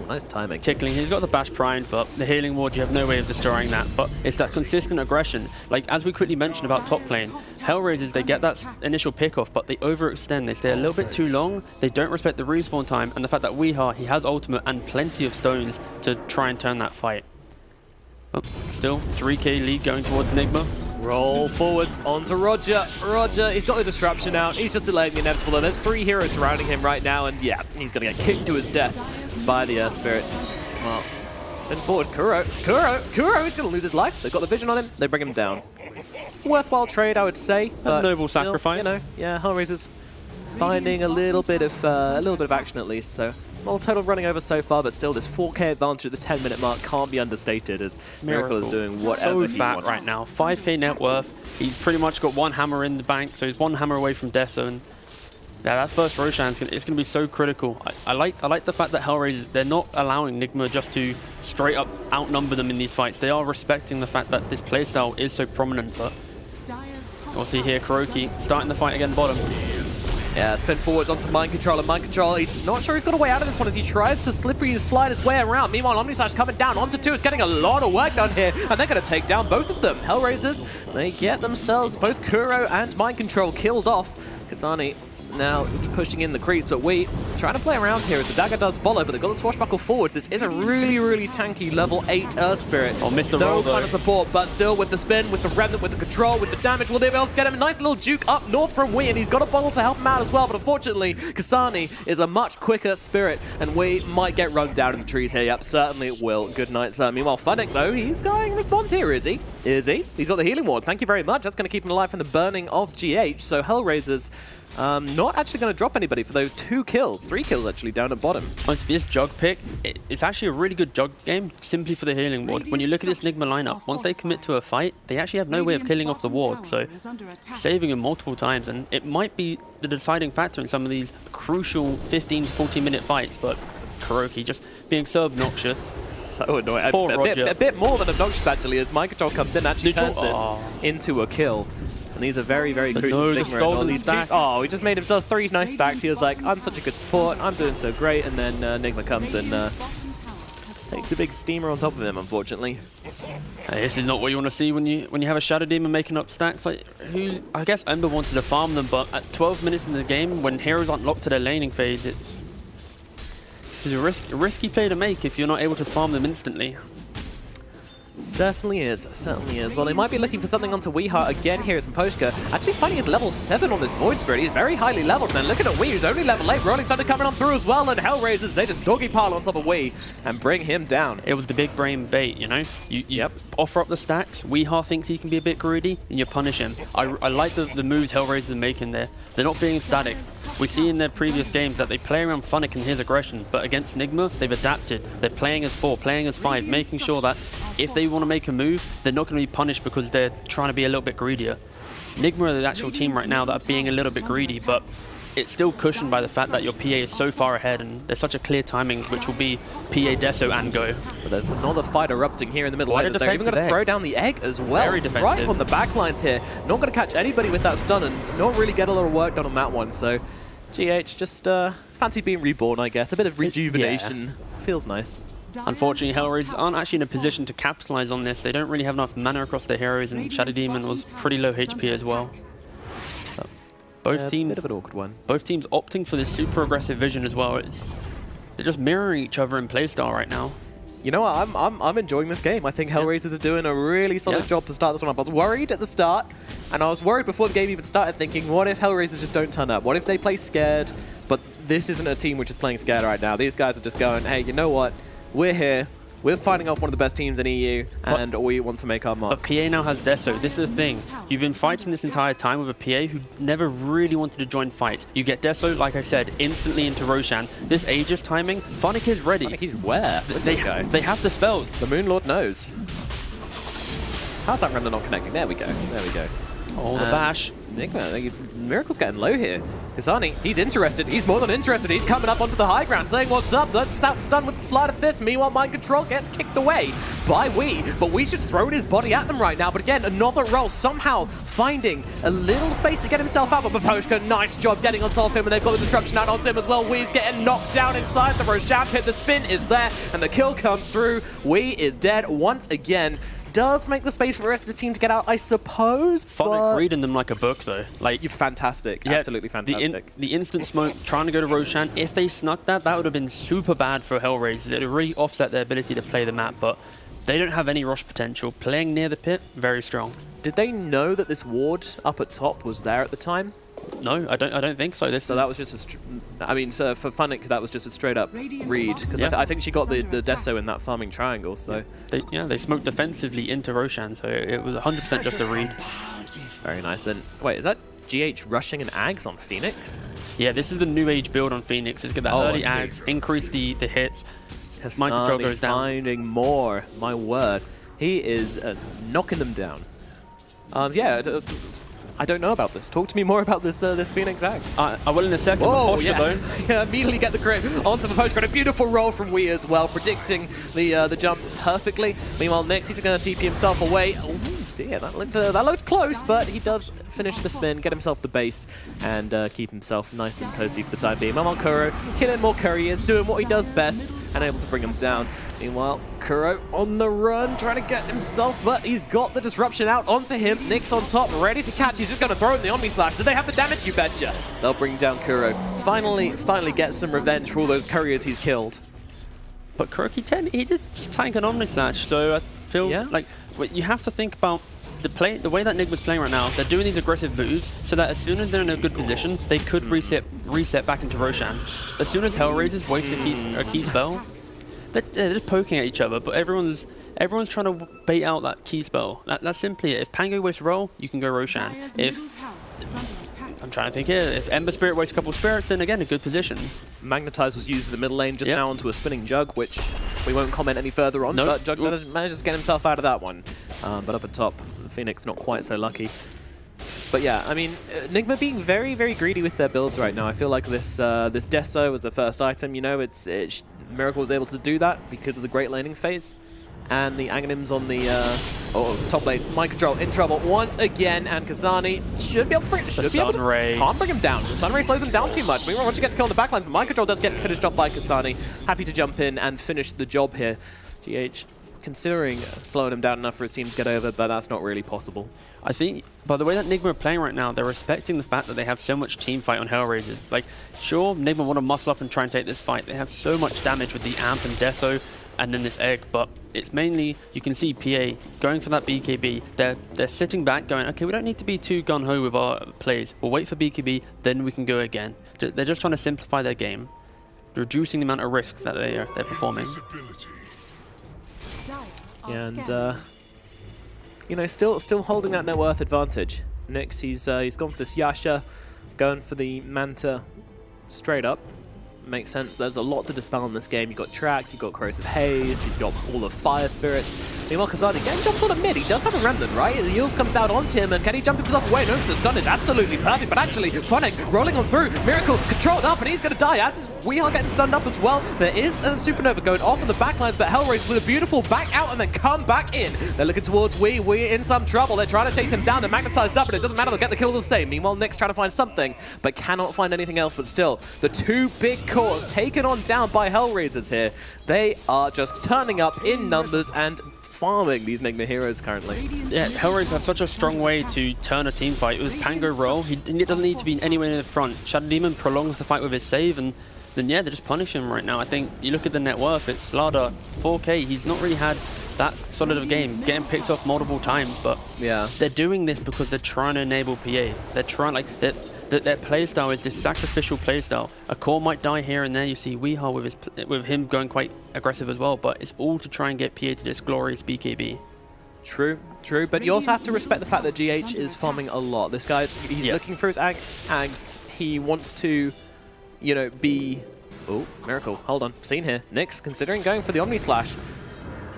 [SPEAKER 4] Nice timing.
[SPEAKER 5] Tickling, he's got the bash primed, but the healing ward, you have no way of destroying that. But it's that consistent aggression. Like, as we quickly mentioned about top lane, HellRaisers, they get that initial pick-off, but they overextend. They stay a little bit too long. They don't respect the respawn time, and the fact that Weehaw, he has ultimate and plenty of stones to try and turn that fight. Oh, still, 3k lead going towards Nigma.
[SPEAKER 4] Roll forwards onto Roger. Roger, he's got the disruption out. He's just delaying the inevitable. Though. There's 3 heroes surrounding him right now, and yeah, he's going to get kicked to his death by the Earth Spirit. Well, spin forward. Kuro is going to lose his life. They've got the vision on him. They bring him down. Worthwhile trade, I would say.
[SPEAKER 5] A noble sacrifice.
[SPEAKER 4] You know, yeah, HellRaisers finding a little bit of action at least. So. Well, total running over so far, but still this 4k advantage at the 10-minute mark can't be understated as Miracle is doing whatever
[SPEAKER 5] so
[SPEAKER 4] he
[SPEAKER 5] fat
[SPEAKER 4] wants.
[SPEAKER 5] right now. 5k net worth. He's pretty much got 1 hammer in the bank, so he's 1 hammer away from Deso. And yeah, that first Roshan is going to be so critical. I like the fact that HellRaisers, they're not allowing Nigma just to straight up outnumber them in these fights. They are respecting the fact that this playstyle is so prominent. But we'll see here, Kuroki starting the fight again bottom.
[SPEAKER 4] Yeah, spin forwards onto Mind Control, and Mind Control, he's not sure he's got a way out of this one as he tries to slippery slide his way around. Meanwhile, Omnislash coming down onto 2. It's getting a lot of work done here, and they're going to take down both of them. HellRaisers, they get themselves both Kuro and Mind Control killed off. Kasani now pushing in the creeps, but we trying to play around here as the dagger does follow, but they've got the swashbuckle forwards. This is a really, really tanky level 8 Earth Spirit.
[SPEAKER 5] Oh, missed the
[SPEAKER 4] no
[SPEAKER 5] roll, though.
[SPEAKER 4] kind of support, but still with the spin, with the remnant, with the control, with the damage, will they be able to get him a nice little juke up north from Wee, and he's got a bottle to help him out as well, but unfortunately, Kasani is a much quicker spirit, and we might get run down in the trees here. Yep, certainly it will. Good night, sir. Meanwhile, Funnick, though, he's going response here, is he? Is he? He's got the healing ward. Thank you very much. That's going to keep him alive from the burning of GH, so HellRaisers not actually going to drop anybody for those 2 kills. 3 kills actually down at bottom.
[SPEAKER 5] Honestly, this Jug pick, it's actually a really good Jug game simply for the healing ward. When you look at this Nigma lineup, once they commit to a fight, they actually have no way of killing off the ward, so saving him multiple times, and it might be the deciding factor in some of these crucial 15 to 40 minute fights, but Kuroki just being so obnoxious.
[SPEAKER 4] So annoying.
[SPEAKER 5] Poor Roger.
[SPEAKER 4] A bit more than obnoxious actually, as Mind Control comes in and actually turns this into a kill. And these are very, very crucial.
[SPEAKER 5] the golden stack.
[SPEAKER 4] Oh, he just made himself 3 nice stacks. He was like, I'm such a good support, I'm doing so great, and then Nigma comes and takes a big steamer on top of him, unfortunately.
[SPEAKER 5] This is not what you want to see when you have a Shadow Demon making up stacks. Like, I guess Ember wanted to farm them, but at 12 minutes in the game, when heroes aren't locked to their laning phase, this is a risky play to make if you're not able to farm them instantly.
[SPEAKER 4] Certainly is, certainly is. Well, they might be looking for something onto Weehaw again here as Poshka. Actually finding his level 7 on this Void Spirit. He's very highly leveled, man. Looking at Wee, who's only level 8. Rolling Thunder coming on through as well, and HellRaisers, they just doggy pile on top of Wee and bring him down.
[SPEAKER 5] It was the big brain bait, you know? You offer up the stacks, Weehaw thinks he can be a bit greedy, and you punish him. I like the moves HellRaisers are making there. They're not being static. We see in their previous games that they play around Funnick and his aggression, but against Nigma, they've adapted. They're playing as 4, playing as 5, making sure that if they want to make a move, they're not going to be punished because they're trying to be a little bit greedier. Nigma are the actual team right now that are being a little bit greedy, but it's still cushioned by the fact that your PA is so far ahead and there's such a clear timing, which will be PA, Deso, and Go.
[SPEAKER 4] But there's another fight erupting here in the middle.
[SPEAKER 5] Quite a
[SPEAKER 4] They're even going to throw down the egg as well.
[SPEAKER 5] Very defensive.
[SPEAKER 4] Right on the back lines here. Not going to catch anybody with that stun and not really get a lot of work done on that one. So GH just fancy being reborn, I guess. A bit of rejuvenation. Feels nice.
[SPEAKER 5] Unfortunately, HellRaisers aren't actually in a position to capitalize on this. They don't really have enough mana across their heroes, and Shadow Demon was pretty low HP as well. Both teams,
[SPEAKER 4] bit of an awkward one.
[SPEAKER 5] Both teams opting for this super aggressive vision as well. They're just mirroring each other in playstyle right now.
[SPEAKER 4] You know what? I'm enjoying this game. I think HellRaisers are doing a really solid job to start this one up. I was worried at the start, and I was worried before the game even started, thinking, what if HellRaisers just don't turn up? What if they play scared? But this isn't a team which is playing scared right now. These guys are just going, hey, you know what? We're here. We're fighting off one of the best teams in EU, and we want to make our mark.
[SPEAKER 5] But PA now has Deso. This is the thing. You've been fighting this entire time with a PA who never really wanted to join fight. You get Deso, like I said, instantly into Roshan. This Aegis timing, Funnick is ready.
[SPEAKER 4] Funnick, he's where?
[SPEAKER 5] They have the spells.
[SPEAKER 4] The Moon Lord knows. How's that render not connecting? There we go. There we go.
[SPEAKER 5] Oh, the bash.
[SPEAKER 4] Nigma, Miracle's getting low here. Kasani, he's interested. He's more than interested. He's coming up onto the high ground, saying what's up. That's outstunned with the slide of fist. Meanwhile, Mind Control gets kicked away by Wee. But Wee's just throwing his body at them right now. But again, another roll, somehow finding a little space to get himself out. But Baposhka, nice job getting on top of him. And they've got the disruption out onto him as well. Wee's getting knocked down inside the Roshan pit. The spin is there, and the kill comes through. Wee is dead once again. Does make the space for the rest of the team to get out, I suppose.
[SPEAKER 5] Fonic reading them like a book, though. Like,
[SPEAKER 4] you're fantastic,
[SPEAKER 5] yeah,
[SPEAKER 4] absolutely fantastic.
[SPEAKER 5] The instant smoke, trying to go to Roshan. If they snuck that, that would have been super bad for HellRaisers. It would really offset their ability to play the map, but they don't have any rush potential. Playing near the pit, very strong.
[SPEAKER 4] Did they know that this ward up at top was there at the time?
[SPEAKER 5] No, I don't think so.
[SPEAKER 4] So that was just so for Funic, that was just a straight up read, because I think she got the Deso in that farming triangle. So
[SPEAKER 5] they smoked defensively into Roshan, so it was 100% just a read.
[SPEAKER 4] Very nice. And wait, is that GH rushing an Ags on Phoenix?
[SPEAKER 5] Yeah, this is the new age build on Phoenix. Just get that early Ags, increase the hits. Mind Control goes down.
[SPEAKER 4] Finding more. My word, he is knocking them down. I don't know about this. Talk to me more about this this Phoenix Axe.
[SPEAKER 5] I will in a second.
[SPEAKER 4] Oh, yeah. Yeah, immediately get the grip onto the post. Got a beautiful roll from Wee as well, predicting the jump perfectly. Meanwhile, Nix, he's going to TP himself away. Ooh, yeah, that looked close, but he does finish the spin, get himself the base, and keep himself nice and toasty for the time being. Meanwhile, Kuro killing more couriers, doing what he does best, and able to bring him down. Meanwhile, Kuro on the run, trying to get himself, but he's got the disruption out onto him. Nix on top, ready to catch. He's just going to throw in the Omni Slash. Do they have the damage? You betcha. They'll bring down Kuro. Finally get some revenge for all those couriers he's killed.
[SPEAKER 5] But Kuroki 10, he did just tank an Omni Slash, so I feel like you have to think about the way that Nigma's playing right now. They're doing these aggressive moves so that as soon as they're in a good position, they could reset back into Roshan. As soon as HellRaisers waste a key spell, they're just poking at each other, but everyone's trying to bait out that key spell. That's simply it. If Pango wastes roll, you can go Roshan. I'm trying to think here. If Ember Spirit wastes a couple of spirits, then again, a good position.
[SPEAKER 4] Magnetize was used in the middle lane just now onto a spinning Jug, which we won't comment any further on, but Jug manages to get himself out of that one. But up at top, Phoenix not quite so lucky. But yeah, I mean, Nigma being very, very greedy with their builds right now. I feel like this this Deso was the first item, you know, Miracle was able to do that because of the great laning phase. And the Aghanims on the top lane. Mind Control in trouble once again, and Kasani should be able to bring can't bring him down. The Sunray slows him down too much. Meanwhile, once he gets killed on the backlines, but Mind Control does get finished off by Kasani. Happy to jump in and finish the job here. GH considering slowing him down enough for his team to get over, but that's not really possible.
[SPEAKER 5] I think, by the way that Nigma are playing right now, they're respecting the fact that they have so much team fight on HellRaisers. Like, sure, Nigma want to muscle up and try and take this fight. They have so much damage with the Amp and Deso, and then this egg, but it's mainly, you can see PA going for that BKB. They're sitting back going, okay, we don't need to be too gun-ho with our plays. We'll wait for BKB, then we can go again. They're just trying to simplify their game, reducing the amount of risks that they're performing.
[SPEAKER 4] And you know, still holding that net worth advantage. Nix, he's gone for this Yasha, going for the Manta straight up. Makes sense. There's a lot to dispel in this game. You've got Track, you've got Corrosive Haze, you've got all the Fire Spirits. Meanwhile, Kazani again jumped on a mid. He does have a Remnant, right? The heals comes out onto him, and can he jump himself away? No, because the stun is absolutely perfect, but actually, Fonic rolling on through. Miracle controlled up, and he's going to die. As we are getting stunned up as well. There is a Supernova going off on the backlines, but HellRaisers with a beautiful back out and then come back in. They're looking towards Wee. Wee in some trouble. They're trying to chase him down. They're magnetized up, but it doesn't matter. They'll get the kill the same. Meanwhile, Nick's trying to find something, but cannot find anything else. But still, the two big cores taken on down by HellRaisers here. They are just turning up in numbers and farming these Nigma heroes currently.
[SPEAKER 5] Yeah, HellRaisers have such a strong way to turn a team fight. It was Pango roll. He doesn't need to be anywhere near the front. Shadow Demon prolongs the fight with his save, and then yeah, they're just punishing him right now. I think you look at the net worth, it's Slada 4K. He's not really had that solid of a game, getting picked off multiple times, but yeah, they're doing this because they're trying to enable PA. They're trying, like, their playstyle is this sacrificial playstyle. A core might die here and there. You see Weehaw with him going quite aggressive as well, but it's all to try and get PA to this glorious BKB.
[SPEAKER 4] True, but you also have to respect the fact that GH is farming a lot. This guy's, he's looking for his Ags. He wants to, you know, be... Oh, Miracle, hold on, seen here. Nyx considering going for the Omni Slash.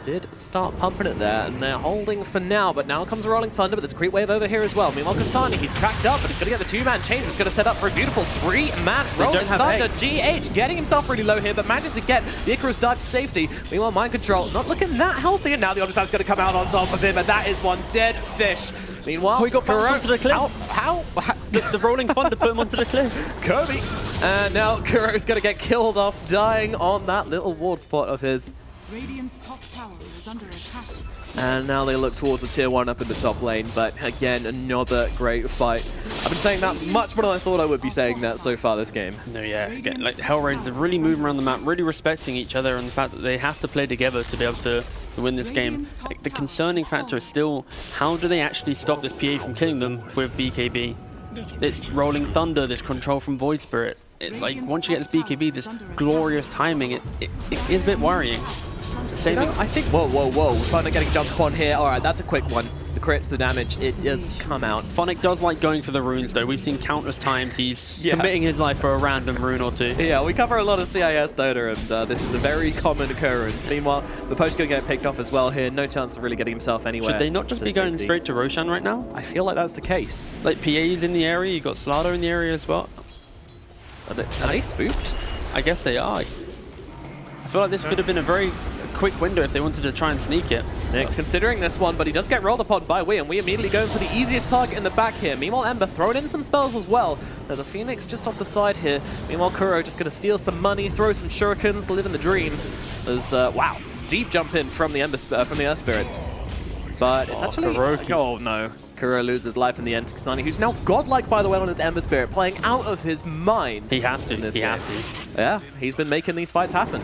[SPEAKER 4] did start pumping it there, and they're holding for now, but now comes a Rolling Thunder, but there's a creep wave over here as well. Meanwhile, Kasani, he's tracked up, but he's going to get the 2-man change. He's going to set up for a beautiful 3-man Rolling Thunder. GH getting himself really low here, but manages to get the Icarus dive to safety. Meanwhile, Mind Control not looking that healthy, and now the Odyssey's going to come out on top of him, and that is one dead fish. Meanwhile,
[SPEAKER 5] we got bounced onto the cliff.
[SPEAKER 4] How?
[SPEAKER 5] The Rolling Thunder put him onto the cliff.
[SPEAKER 4] Kobe! And now Kuro's going to get killed off, dying on that little ward spot of his.
[SPEAKER 6] Radiant's top tower is under attack.
[SPEAKER 4] And now they look towards a tier 1 up in the top lane, but again, another great fight. I've been saying that much more than I thought I would be saying that so far this game.
[SPEAKER 5] No, yeah, again, like HellRaisers are really moving around the map, really respecting each other and the fact that they have to play together to be able to win this game. Like, the concerning factor is still, how do they actually stop this PA from killing them with BKB? This Rolling Thunder, this control from Void Spirit. It's like, once you get this BKB, this glorious timing, it is a bit worrying.
[SPEAKER 4] You know, I think, whoa, we're finally getting jumped upon here. Alright, that's a quick one. The crits, the damage, it does come out.
[SPEAKER 5] Phonic does like going for the runes though. We've seen countless times he's committing his life for a random rune or two.
[SPEAKER 4] Yeah, we cover a lot of CIS Dota, and this is a very common occurrence. Meanwhile, the post going to get picked off as well here. No chance of really getting himself anywhere.
[SPEAKER 5] Should they not just be going straight to Roshan right now?
[SPEAKER 4] I feel like that's the case.
[SPEAKER 5] Like, PA's in the area, you got Slaughter in the area as well.
[SPEAKER 4] Are they spooked?
[SPEAKER 5] I guess they are. I feel like this could have been a very quick window if they wanted to try and sneak it.
[SPEAKER 4] Nick's considering this one, but he does get rolled upon by Wii, and we immediately go for the easiest target in the back here. Meanwhile, Ember throwing in some spells as well. There's a Phoenix just off the side here. Meanwhile, Kuro just going to steal some money, throw some shurikens, live in the dream. There's, wow, deep jump in from the Earth Spirit. But it's actually... Oh, no. Kuro loses life in the end to Kasani, who's now godlike, by the way, on his Ember Spirit, playing out of his mind.
[SPEAKER 5] He has to. He has to.
[SPEAKER 4] Yeah, he's been making these fights happen.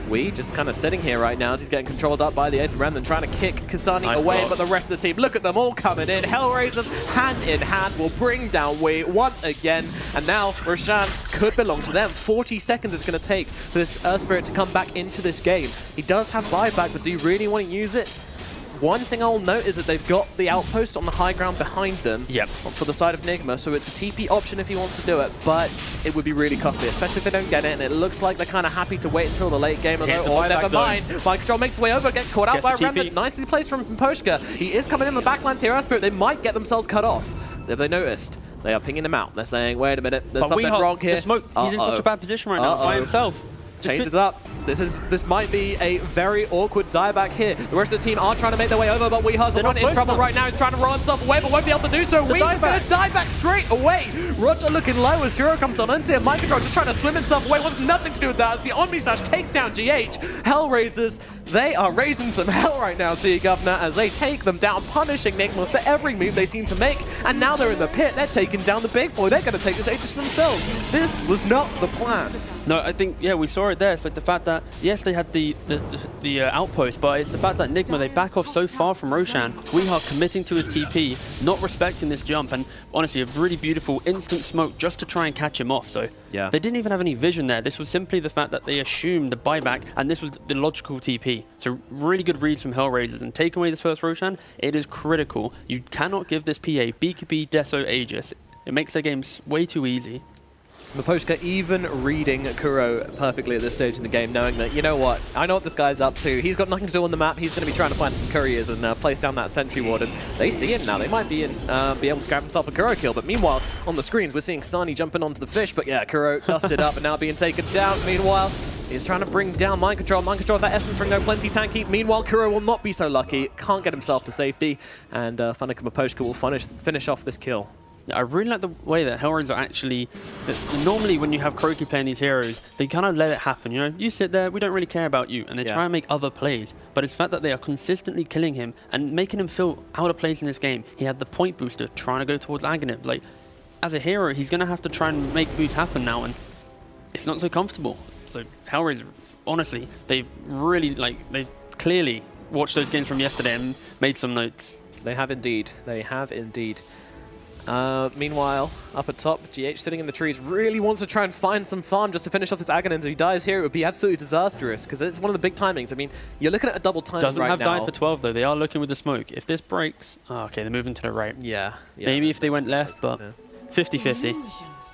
[SPEAKER 4] We just kind of sitting here right now as he's getting controlled up by the 8th Ram and trying to kick Kasani away, but the rest of the team, look at them all coming in. HellRaisers, hand in hand, will bring down Wii once again, and now Roshan could belong to them. 40 seconds it's going to take for this Earth Spirit to come back into this game. He does have buyback, but do you really want to use it? One thing I'll note is that they've got the outpost on the high ground behind them for the side of Nigma, so it's a TP option if he wants to do it, but it would be really costly, especially if they don't get it, and it looks like they're kind of happy to wait until the late game, although, never mind. Mind Control makes his way over, gets caught out by a Remnant, nicely placed from Poshka. He is coming in the backlines here, Earth Spirit, they might get themselves cut off. Have they noticed? They are pinging him out. They're saying, wait a minute, there's something wrong here.
[SPEAKER 5] Smoke, he's in such a bad position right now by himself.
[SPEAKER 4] Changes up. This might be a very awkward dieback here. The rest of the team are trying to make their way over, but Weehar's the one in trouble right now. He's trying to roll himself away, but won't be able to do so. Weehar's going to die back straight away. Roger looking low as Kuro comes on. Unseen Mind Control just trying to swim himself away. Wants nothing to do with that as the Omni Slash takes down GH. HellRaisers, they are raising some hell right now, T Governor, as they take them down, punishing Nigma for every move they seem to make. And now they're in the pit. They're taking down the big boy. They're going to take this Aegis themselves. This was not the plan.
[SPEAKER 5] No, I think, yeah, we saw it there. It's like the fact that, yes, they had the outpost, but it's the fact that Nigma, they back off so far from Roshan. Weeha committing to his TP, not respecting this jump, and honestly, a really beautiful instant smoke just to try and catch him off. So
[SPEAKER 4] yeah,
[SPEAKER 5] they didn't even have any vision there. This was simply the fact that they assumed the buyback, and this was the logical TP. So really good reads from HellRaisers, and taking away this first Roshan, it is critical. You cannot give this PA BKB, Deso, Aegis. It makes their games way too easy.
[SPEAKER 4] Maposhka even reading Kuro perfectly at this stage in the game, knowing that, you know what, I know what this guy's up to. He's got nothing to do on the map. He's going to be trying to find some couriers and place down that sentry ward. And they see him now. They might be able to grab himself a Kuro kill. But meanwhile, on the screens, we're seeing Kasani jumping onto the fish. But yeah, Kuro dusted up and now being taken down. Meanwhile, he's trying to bring down Mind Control. Mind Control, that Essence Ring, though, plenty tanky. Meanwhile, Kuro will not be so lucky. Can't get himself to safety. And Funnick and Maposhka will finish off this kill.
[SPEAKER 5] I really like the way that HellRaisers are actually... Normally, when you have Kroki playing these heroes, they kind of let it happen, you know? You sit there, we don't really care about you, and they try and make other plays. But it's the fact that they are consistently killing him and making him feel out of place in this game. He had the point booster trying to go towards Aghanim. Like, as a hero, he's going to have to try and make boosts happen now, and it's not so comfortable. So HellRaisers, honestly, they've really, they've clearly watched those games from yesterday and made some notes.
[SPEAKER 4] They have indeed. They have indeed. Meanwhile, up at top, GH sitting in the trees really wants to try and find some farm just to finish off this Aghanim. If he dies here, it would be absolutely disastrous because it's one of the big timings. I mean, you're looking at a double time right now.
[SPEAKER 5] Doesn't have dive for 12 though. They are looking with the smoke. If this breaks, okay, they're moving to the right.
[SPEAKER 4] Yeah.
[SPEAKER 5] Maybe if they went left, but 50-50.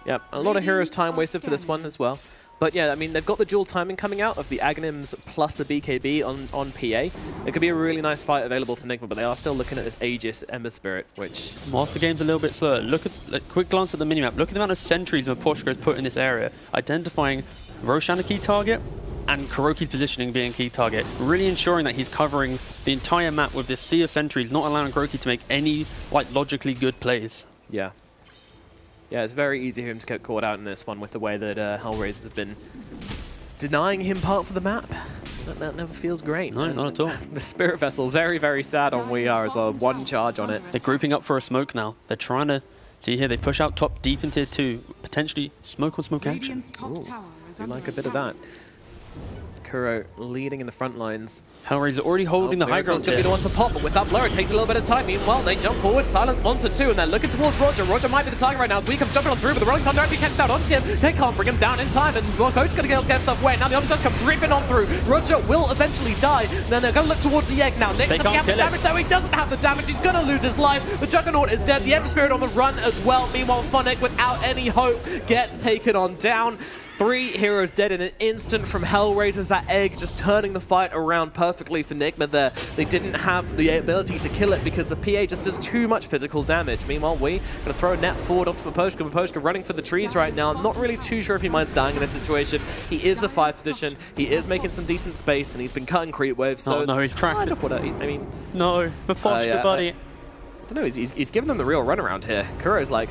[SPEAKER 4] Yep, a lot of heroes time wasted for this one as well. But yeah, I mean, they've got the dual timing coming out of the Aghanims plus the BKB on PA. It could be a really nice fight available for Nigma, but they are still looking at this Aegis Ember Spirit, which...
[SPEAKER 5] Whilst the game's a little bit slower, look at a quick glance at the minimap. Look at the amount of sentries Maposhka has put in this area, identifying Roshan a key target and Kuroki's positioning being key target, really ensuring that he's covering the entire map with this sea of sentries, not allowing Kuroki to make any like logically good plays.
[SPEAKER 4] Yeah. Yeah, it's very easy for him to get caught out in this one with the way that HellRaisers have been denying him parts of the map. That never feels great.
[SPEAKER 5] No, not at all.
[SPEAKER 4] The Spirit Vessel, very, very sad on We Are as well. One charge on it.
[SPEAKER 5] They're grouping up for a smoke now. They're trying to, see here, they push out top deep in tier 2, potentially smoke on smoke action.
[SPEAKER 4] Ooh, I like a bit of that. Kuro leading in the front lines.
[SPEAKER 5] HellRaisers already holding the high ground.
[SPEAKER 4] Going to be the one to pop, but with that blur, it takes a little bit of time. Meanwhile, they jump forward, silence onto 2, and they're looking towards Roger. Roger might be the target right now as we come jumping on through, but the Rolling Thunder actually catches out onto him. They can't bring him down in time, and Coach going to be able to get himself away. Now the Omniscience comes ripping on through. Roger will eventually die. Then they're going to look towards the egg now. Nick doesn't have the damage, though. He doesn't have the damage. He's going to lose his life. The Juggernaut is dead. The Ember Spirit on the run as well. Meanwhile, Phonic, without any hope, gets taken on down. 3 heroes dead in an instant from HellRaisers. That egg just turning the fight around perfectly for Nigma there. They didn't have the ability to kill it because the PA just does too much physical damage. Meanwhile, we going to throw a net forward onto Maposhka. Maposhka running for the trees right now. I'm not really too sure if he minds dying in this situation. He is the 5th position. He is making some decent space, and he's been cutting creep waves. So
[SPEAKER 5] no, he's tracked.
[SPEAKER 4] Kind of what I mean,
[SPEAKER 5] no, Maposhka, buddy.
[SPEAKER 4] I don't know. He's giving them the real run around here. Kuro's like,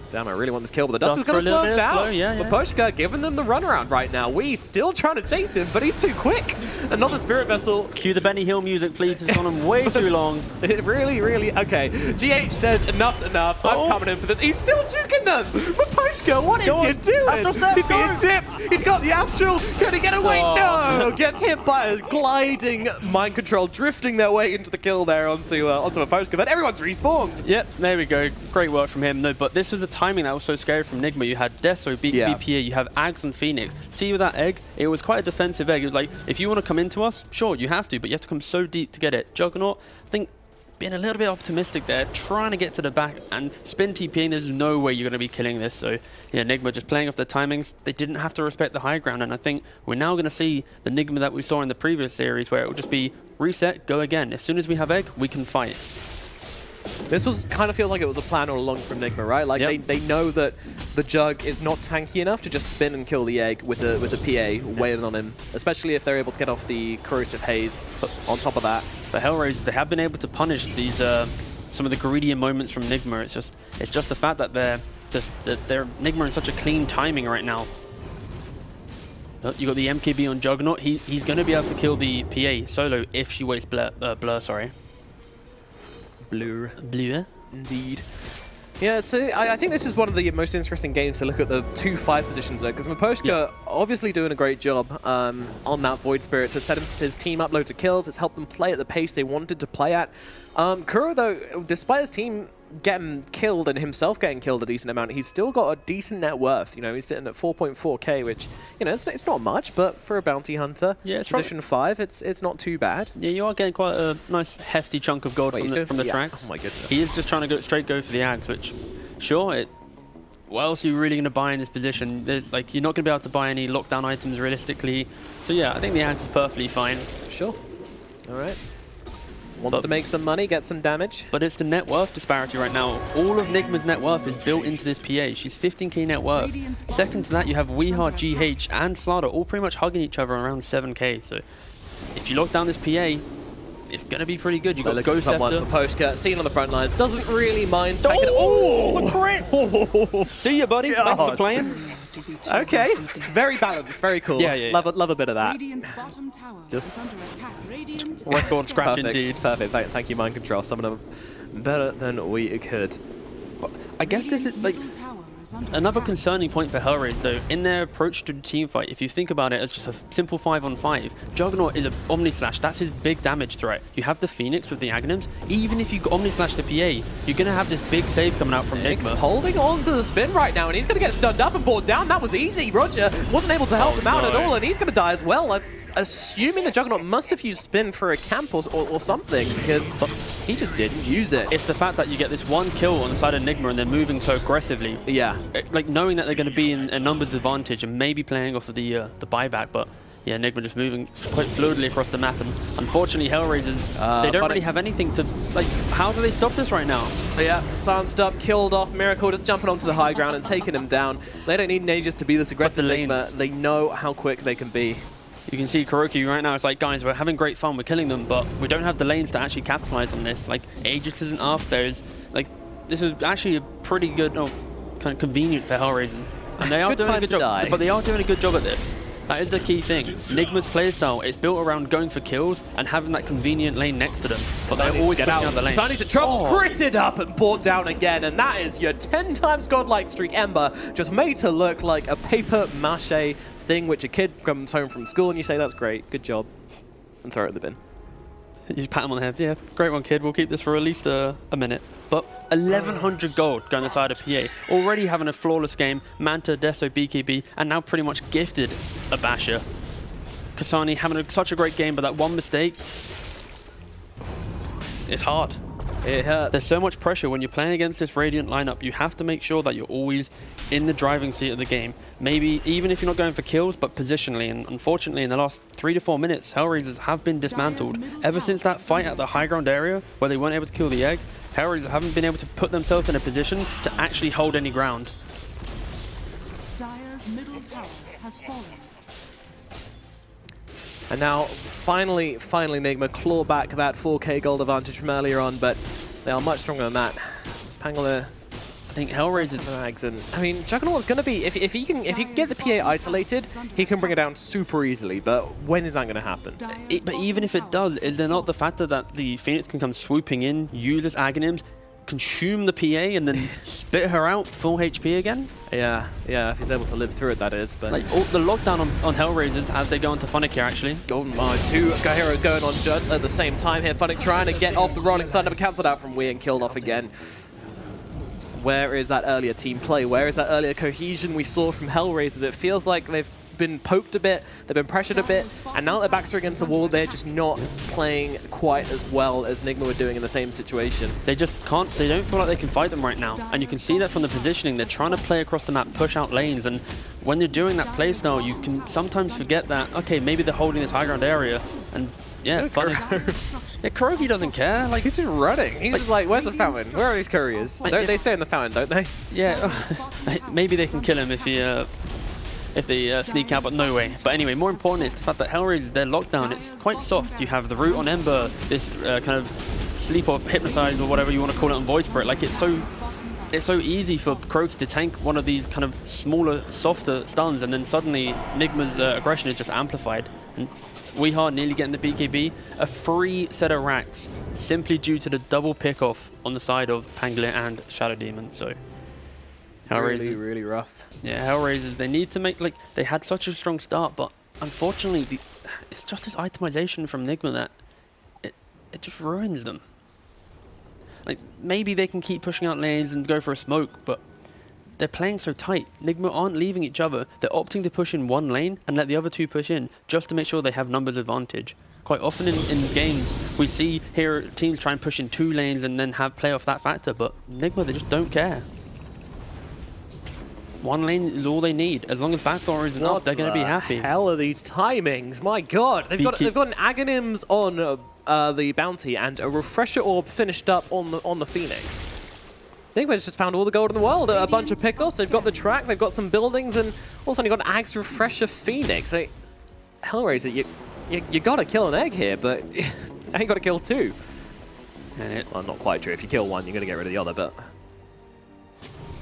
[SPEAKER 4] damn, I really want this kill, but the dust is going to slow him down. Maposhka giving them the runaround right now. We still trying to chase him, but he's too quick. Another Spirit Vessel.
[SPEAKER 5] Cue the Benny Hill music, please. It's gone on way too long.
[SPEAKER 4] It really... Okay. GH says, enough's enough. I'm coming in for this. He's still juking them. Maposhka, what is he doing? He's being tipped. He's got the Astral. Can he get away? No! Gets hit by a gliding mind control, drifting their way into the kill there onto Maposhka, but everyone's respawned.
[SPEAKER 5] Yep, there we go. Great work from him. No, but this was a timing that was so scary from Nigma. You had Deso, BPA, you have Ags and Phoenix. See with that egg, it was quite a defensive egg. It was like, if you want to come into us, sure, you have to, but you have to come so deep to get it. Juggernaut, I think, being a little bit optimistic there, trying to get to the back and spin TPing, there's no way you're going to be killing this. So, yeah, Nigma just playing off the timings. They didn't have to respect the high ground, and I think we're now going to see the Nigma that we saw in the previous series, where it will just be reset, go again. As soon as we have egg, we can fight.
[SPEAKER 4] This was kind of feels like it was a plan all along from Nigma, right? Like they know that the Jug is not tanky enough to just spin and kill the egg with a PA waiting on him, especially if they're able to get off the corrosive haze. But on top of that,
[SPEAKER 5] the HellRaisers, they have been able to punish these some of the greedier moments from Nigma. It's just the fact that they're Nigma in such a clean timing right now. You got the MKB on Juggernaut. He's going to be able to kill the PA solo if she wastes blur. Sorry. Blur.
[SPEAKER 4] Indeed. Yeah, so I think this is one of the most interesting games to look at the 2-5 positions though, because Maposhka obviously doing a great job on that Void Spirit to set his team up loads of kills. It's helped them play at the pace they wanted to play at. Kuro though, despite his team getting killed and himself getting killed a decent amount, he's still got a decent net worth. You know, he's sitting at 4.4k, which, you know, it's not much, but for a bounty hunter, position 5, it's not too bad.
[SPEAKER 5] Yeah, you are getting quite a nice hefty chunk of gold from the tracks.
[SPEAKER 4] Oh my goodness.
[SPEAKER 5] He is just trying to go for the Ags, which, sure, what else are you really going to buy in this position? There's like, you're not going to be able to buy any lockdown items realistically. So yeah, I think the Ags is perfectly fine.
[SPEAKER 4] Sure. All right. Wants to make some money, get some damage.
[SPEAKER 5] But it's the net worth disparity right now. All of Nigma's net worth is built into this PA. She's 15k net worth. Second to that, you have Weehart, GH, and Slaughter all pretty much hugging each other around 7k. So if you lock down this PA, it's going to be pretty good. You've got Ghost Scepter.
[SPEAKER 4] Maposhka, seen on the front lines, doesn't really mind.
[SPEAKER 5] Oh, crit! See ya, buddy. Thanks for playing.
[SPEAKER 4] Okay, very balanced, very cool.
[SPEAKER 5] Yeah.
[SPEAKER 4] Love a bit of that.
[SPEAKER 6] Just
[SPEAKER 5] record scratch indeed.
[SPEAKER 4] Perfect. Thank you, Mind Control. Some of them better than we could.
[SPEAKER 5] But I guess this is like another concerning point for HellRaisers though. In their approach to the team fight, if you think about it as just a simple 5-on-5, Juggernaut is an Omnislash. That's his big damage threat. You have the Phoenix with the Aghanims. Even if you Omnislash the PA, you're going to have this big save coming out from Nigma.
[SPEAKER 4] Holding on to the spin right now, and he's going to get stunned up and brought down. That was easy. Roger wasn't able to help him out at all, and he's going to die as well. assuming the Juggernaut must have used spin for a camp or something, because he just didn't use it.
[SPEAKER 5] It's the fact that you get this one kill on the side of Nigma and they're moving so aggressively.
[SPEAKER 4] Yeah.
[SPEAKER 5] Like knowing that they're going to be in a numbers advantage and maybe playing off of the buyback, but yeah, Nigma just moving quite fluidly across the map, and unfortunately HellRaisers, they don't really have anything to, like, how do they stop this right now?
[SPEAKER 4] Yeah, silenced up, killed off, Miracle just jumping onto the high ground and taking him down. They don't need Nages to be this aggressive, Nigma. They know how quick they can be.
[SPEAKER 5] You can see Kuroki right now, it's like, guys, we're having great fun, we're killing them, but we don't have the lanes to actually capitalize on this. Like, Aegis isn't up, there's, like, this is actually a pretty good, kind of convenient for HellRaisers. And they are doing a good job, but they are doing a good job at this. That is the key thing. Nigma's playstyle is built around going for kills and having that convenient lane next to them. But they're always pushing out the lane.
[SPEAKER 4] Signing to trouble, critted up and brought down again. And that is your 10 times godlike streak Ember, just made to look like a paper mache thing which a kid comes home from school and you say, that's great, good job. And throw it in the bin.
[SPEAKER 5] You pat him on the head. Yeah, great one, kid. We'll keep this for at least a minute. But 1,100 gold going aside of PA. Already having a flawless game. Manta, Deso, BKB, and now pretty much gifted a basher. Kasani having such a great game, but that one mistake, it's hard.
[SPEAKER 4] It hurts.
[SPEAKER 5] There's so much pressure when you're playing against this Radiant lineup. You have to make sure that you're always in the driving seat of the game. Maybe even if you're not going for kills, but positionally. And unfortunately, in the last 3 to 4 minutes, HellRaisers have been dismantled. Ever since that fight at the high ground area where they weren't able to kill the egg, HellRaisers haven't been able to put themselves in a position to actually hold any ground.
[SPEAKER 6] Dire's middle tower has fallen.
[SPEAKER 4] And now, finally, Nigma claw back that 4k gold advantage from earlier on, but they are much stronger than that. It's Pangler.
[SPEAKER 5] I think HellRaisers,
[SPEAKER 4] and I mean, Juggernaut's going to be, if he can get the PA isolated, he can bring it down super easily, but when is that going to happen?
[SPEAKER 5] But even if it does, is there not the factor that the Phoenix can come swooping in, use its Aghanims, consume the PA, and then spit her out full HP again?
[SPEAKER 4] Yeah, if he's able to live through it, that is. But
[SPEAKER 5] like the lockdown on HellRaisers as they go into Funnick here, actually.
[SPEAKER 4] Golden Mine, 2 heroes going on just at the same time here. Funnick trying to get off the Rolling Thunder, but cancelled out from Wii and killed off again. Where is that earlier team play? Where is that earlier cohesion we saw from HellRaisers? It feels like they've been poked a bit, they've been pressured a bit, and now their backs are against the wall, they're just not playing quite as well as Nigma were doing in the same situation.
[SPEAKER 5] They just can't, they don't feel like they can fight them right now. And you can see that from the positioning, they're trying to play across the map, push out lanes, and when you're doing that playstyle, you can sometimes forget that, okay, maybe they're holding this high ground area, and yeah, funny. Yeah, Kuroki doesn't care. Like,
[SPEAKER 4] he's just running. He's just like, where's the fountain? Where are these couriers? They stay in the fountain, don't they?
[SPEAKER 5] Yeah, maybe they can kill him if he, if they sneak out, but no way. But anyway, more important is the fact that HellRaisers, their lockdown, it's quite soft. You have the root on Ember, this kind of sleep or hypnotize or whatever you want to call it on WeSave. Like, it's so easy for Kuroki to tank one of these kind of smaller, softer stuns, and then suddenly Nigma's aggression is just amplified. And WeHard nearly getting the BKB, a free set of racks, simply due to the double pick-off on the side of Pangolier and Shadow Demon. So HellRaisers,
[SPEAKER 4] really rough.
[SPEAKER 5] Yeah, HellRaisers, they need to make, like, they had such a strong start, but unfortunately, it's just this itemization from Nigma that it just ruins them. Like, maybe they can keep pushing out lanes and go for a smoke, but they're playing so tight. Nigma aren't leaving each other. They're opting to push in one lane and let the other two push in just to make sure they have numbers advantage. Quite often in games, we see here teams try and push in 2 lanes and then play off that factor, but Nigma, they just don't care. One lane is all they need. As long as backdoor isn't up, they're going to be happy.
[SPEAKER 4] Hell are these timings? My God, they've got an Aghanims on the bounty and a refresher orb finished up on the Phoenix. Nigma's just found all the gold in the world. A bunch of pickles. They've got the track. They've got some buildings, and also you've got an Ag's refresher Phoenix. HellRaiser, you got to kill an egg here, but now you got to kill 2. Well, not quite true. If you kill one, you're going to get rid of the other, but.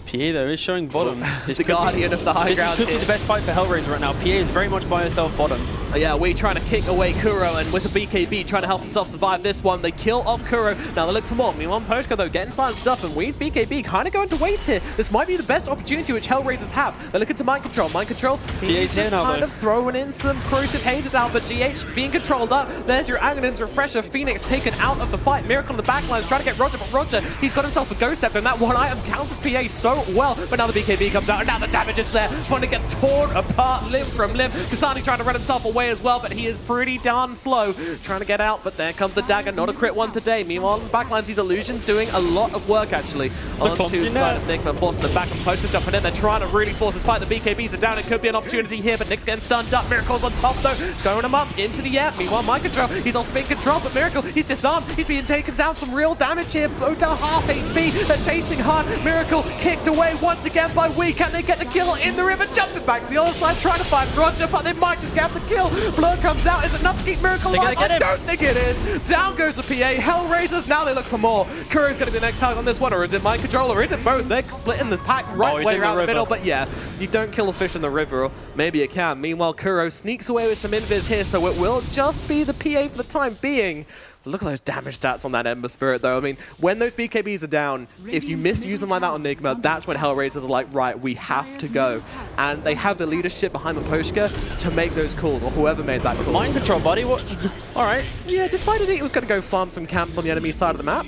[SPEAKER 5] PA though is showing bottom.
[SPEAKER 4] The guardian of the high ground.
[SPEAKER 5] This could be the best fight for HellRaiser right now. PA is very much by herself bottom.
[SPEAKER 4] Yeah, we trying to kick away Kuro, and with a BKB trying to help himself survive this one. They kill off Kuro. Now they look for more. Meanwhile, Poshka though getting silenced up, and Wee's BKB kind of going to waste here. This might be the best opportunity which HellRaisers have. They're looking to mind control. Mind control. He's just kind of throwing in some corrosive hazes out, but GH being controlled up. There's your Aghanims refresher. Phoenix taken out of the fight. Miracle on the backlines trying to get Roger, but Roger, he's got himself a Ghost Scepter, and that one item counters PA so well. But now the BKB comes out, and now the damage is there. Funny gets torn apart limb from limb. Kasani trying to run himself a away as well, but he is pretty darn slow trying to get out. But there comes the dagger, not a crit one today. Meanwhile, in the backlines, these illusions doing a lot of work actually onto the side of Nigma, forcing the back and Poster jumping in. They're trying to really force this fight. The BKBs are down. It could be an opportunity here, but Nick's getting stunned up. Miracle's on top though, throwing him up into the air. Meanwhile, mind control, he's also being controlled, but Miracle, he's disarmed. He's being taken down, some real damage here. Hotel half HP, they're chasing hard. Miracle kicked away once again by We. Can they get the kill in the river? Jumping back to the other side, trying to find Roger, but they might just get the kill. Blur comes out. Is it enough to keep Miracle alive? I don't think it is. Down goes the PA. HellRaisers, now they look for more. Kuro's going to be the next target on this one, or is it mind control, or is it both? They're splitting the pack right way around the middle, but yeah, you don't kill a fish in the river, or maybe you can. Meanwhile, Kuro sneaks away with some invis here, so it will just be the PA for the time being. Look at those damage stats on that Ember Spirit, though. I mean, when those BKBs are down, if you misuse them like that on Nigma, that's when HellRaisers are like, right, we have to go. And they have the leadership behind Maposhka to make those calls, or whoever made that call.
[SPEAKER 5] Mind control, buddy. What? All right.
[SPEAKER 4] Yeah, decided he was going to go farm some camps on the enemy side of the map.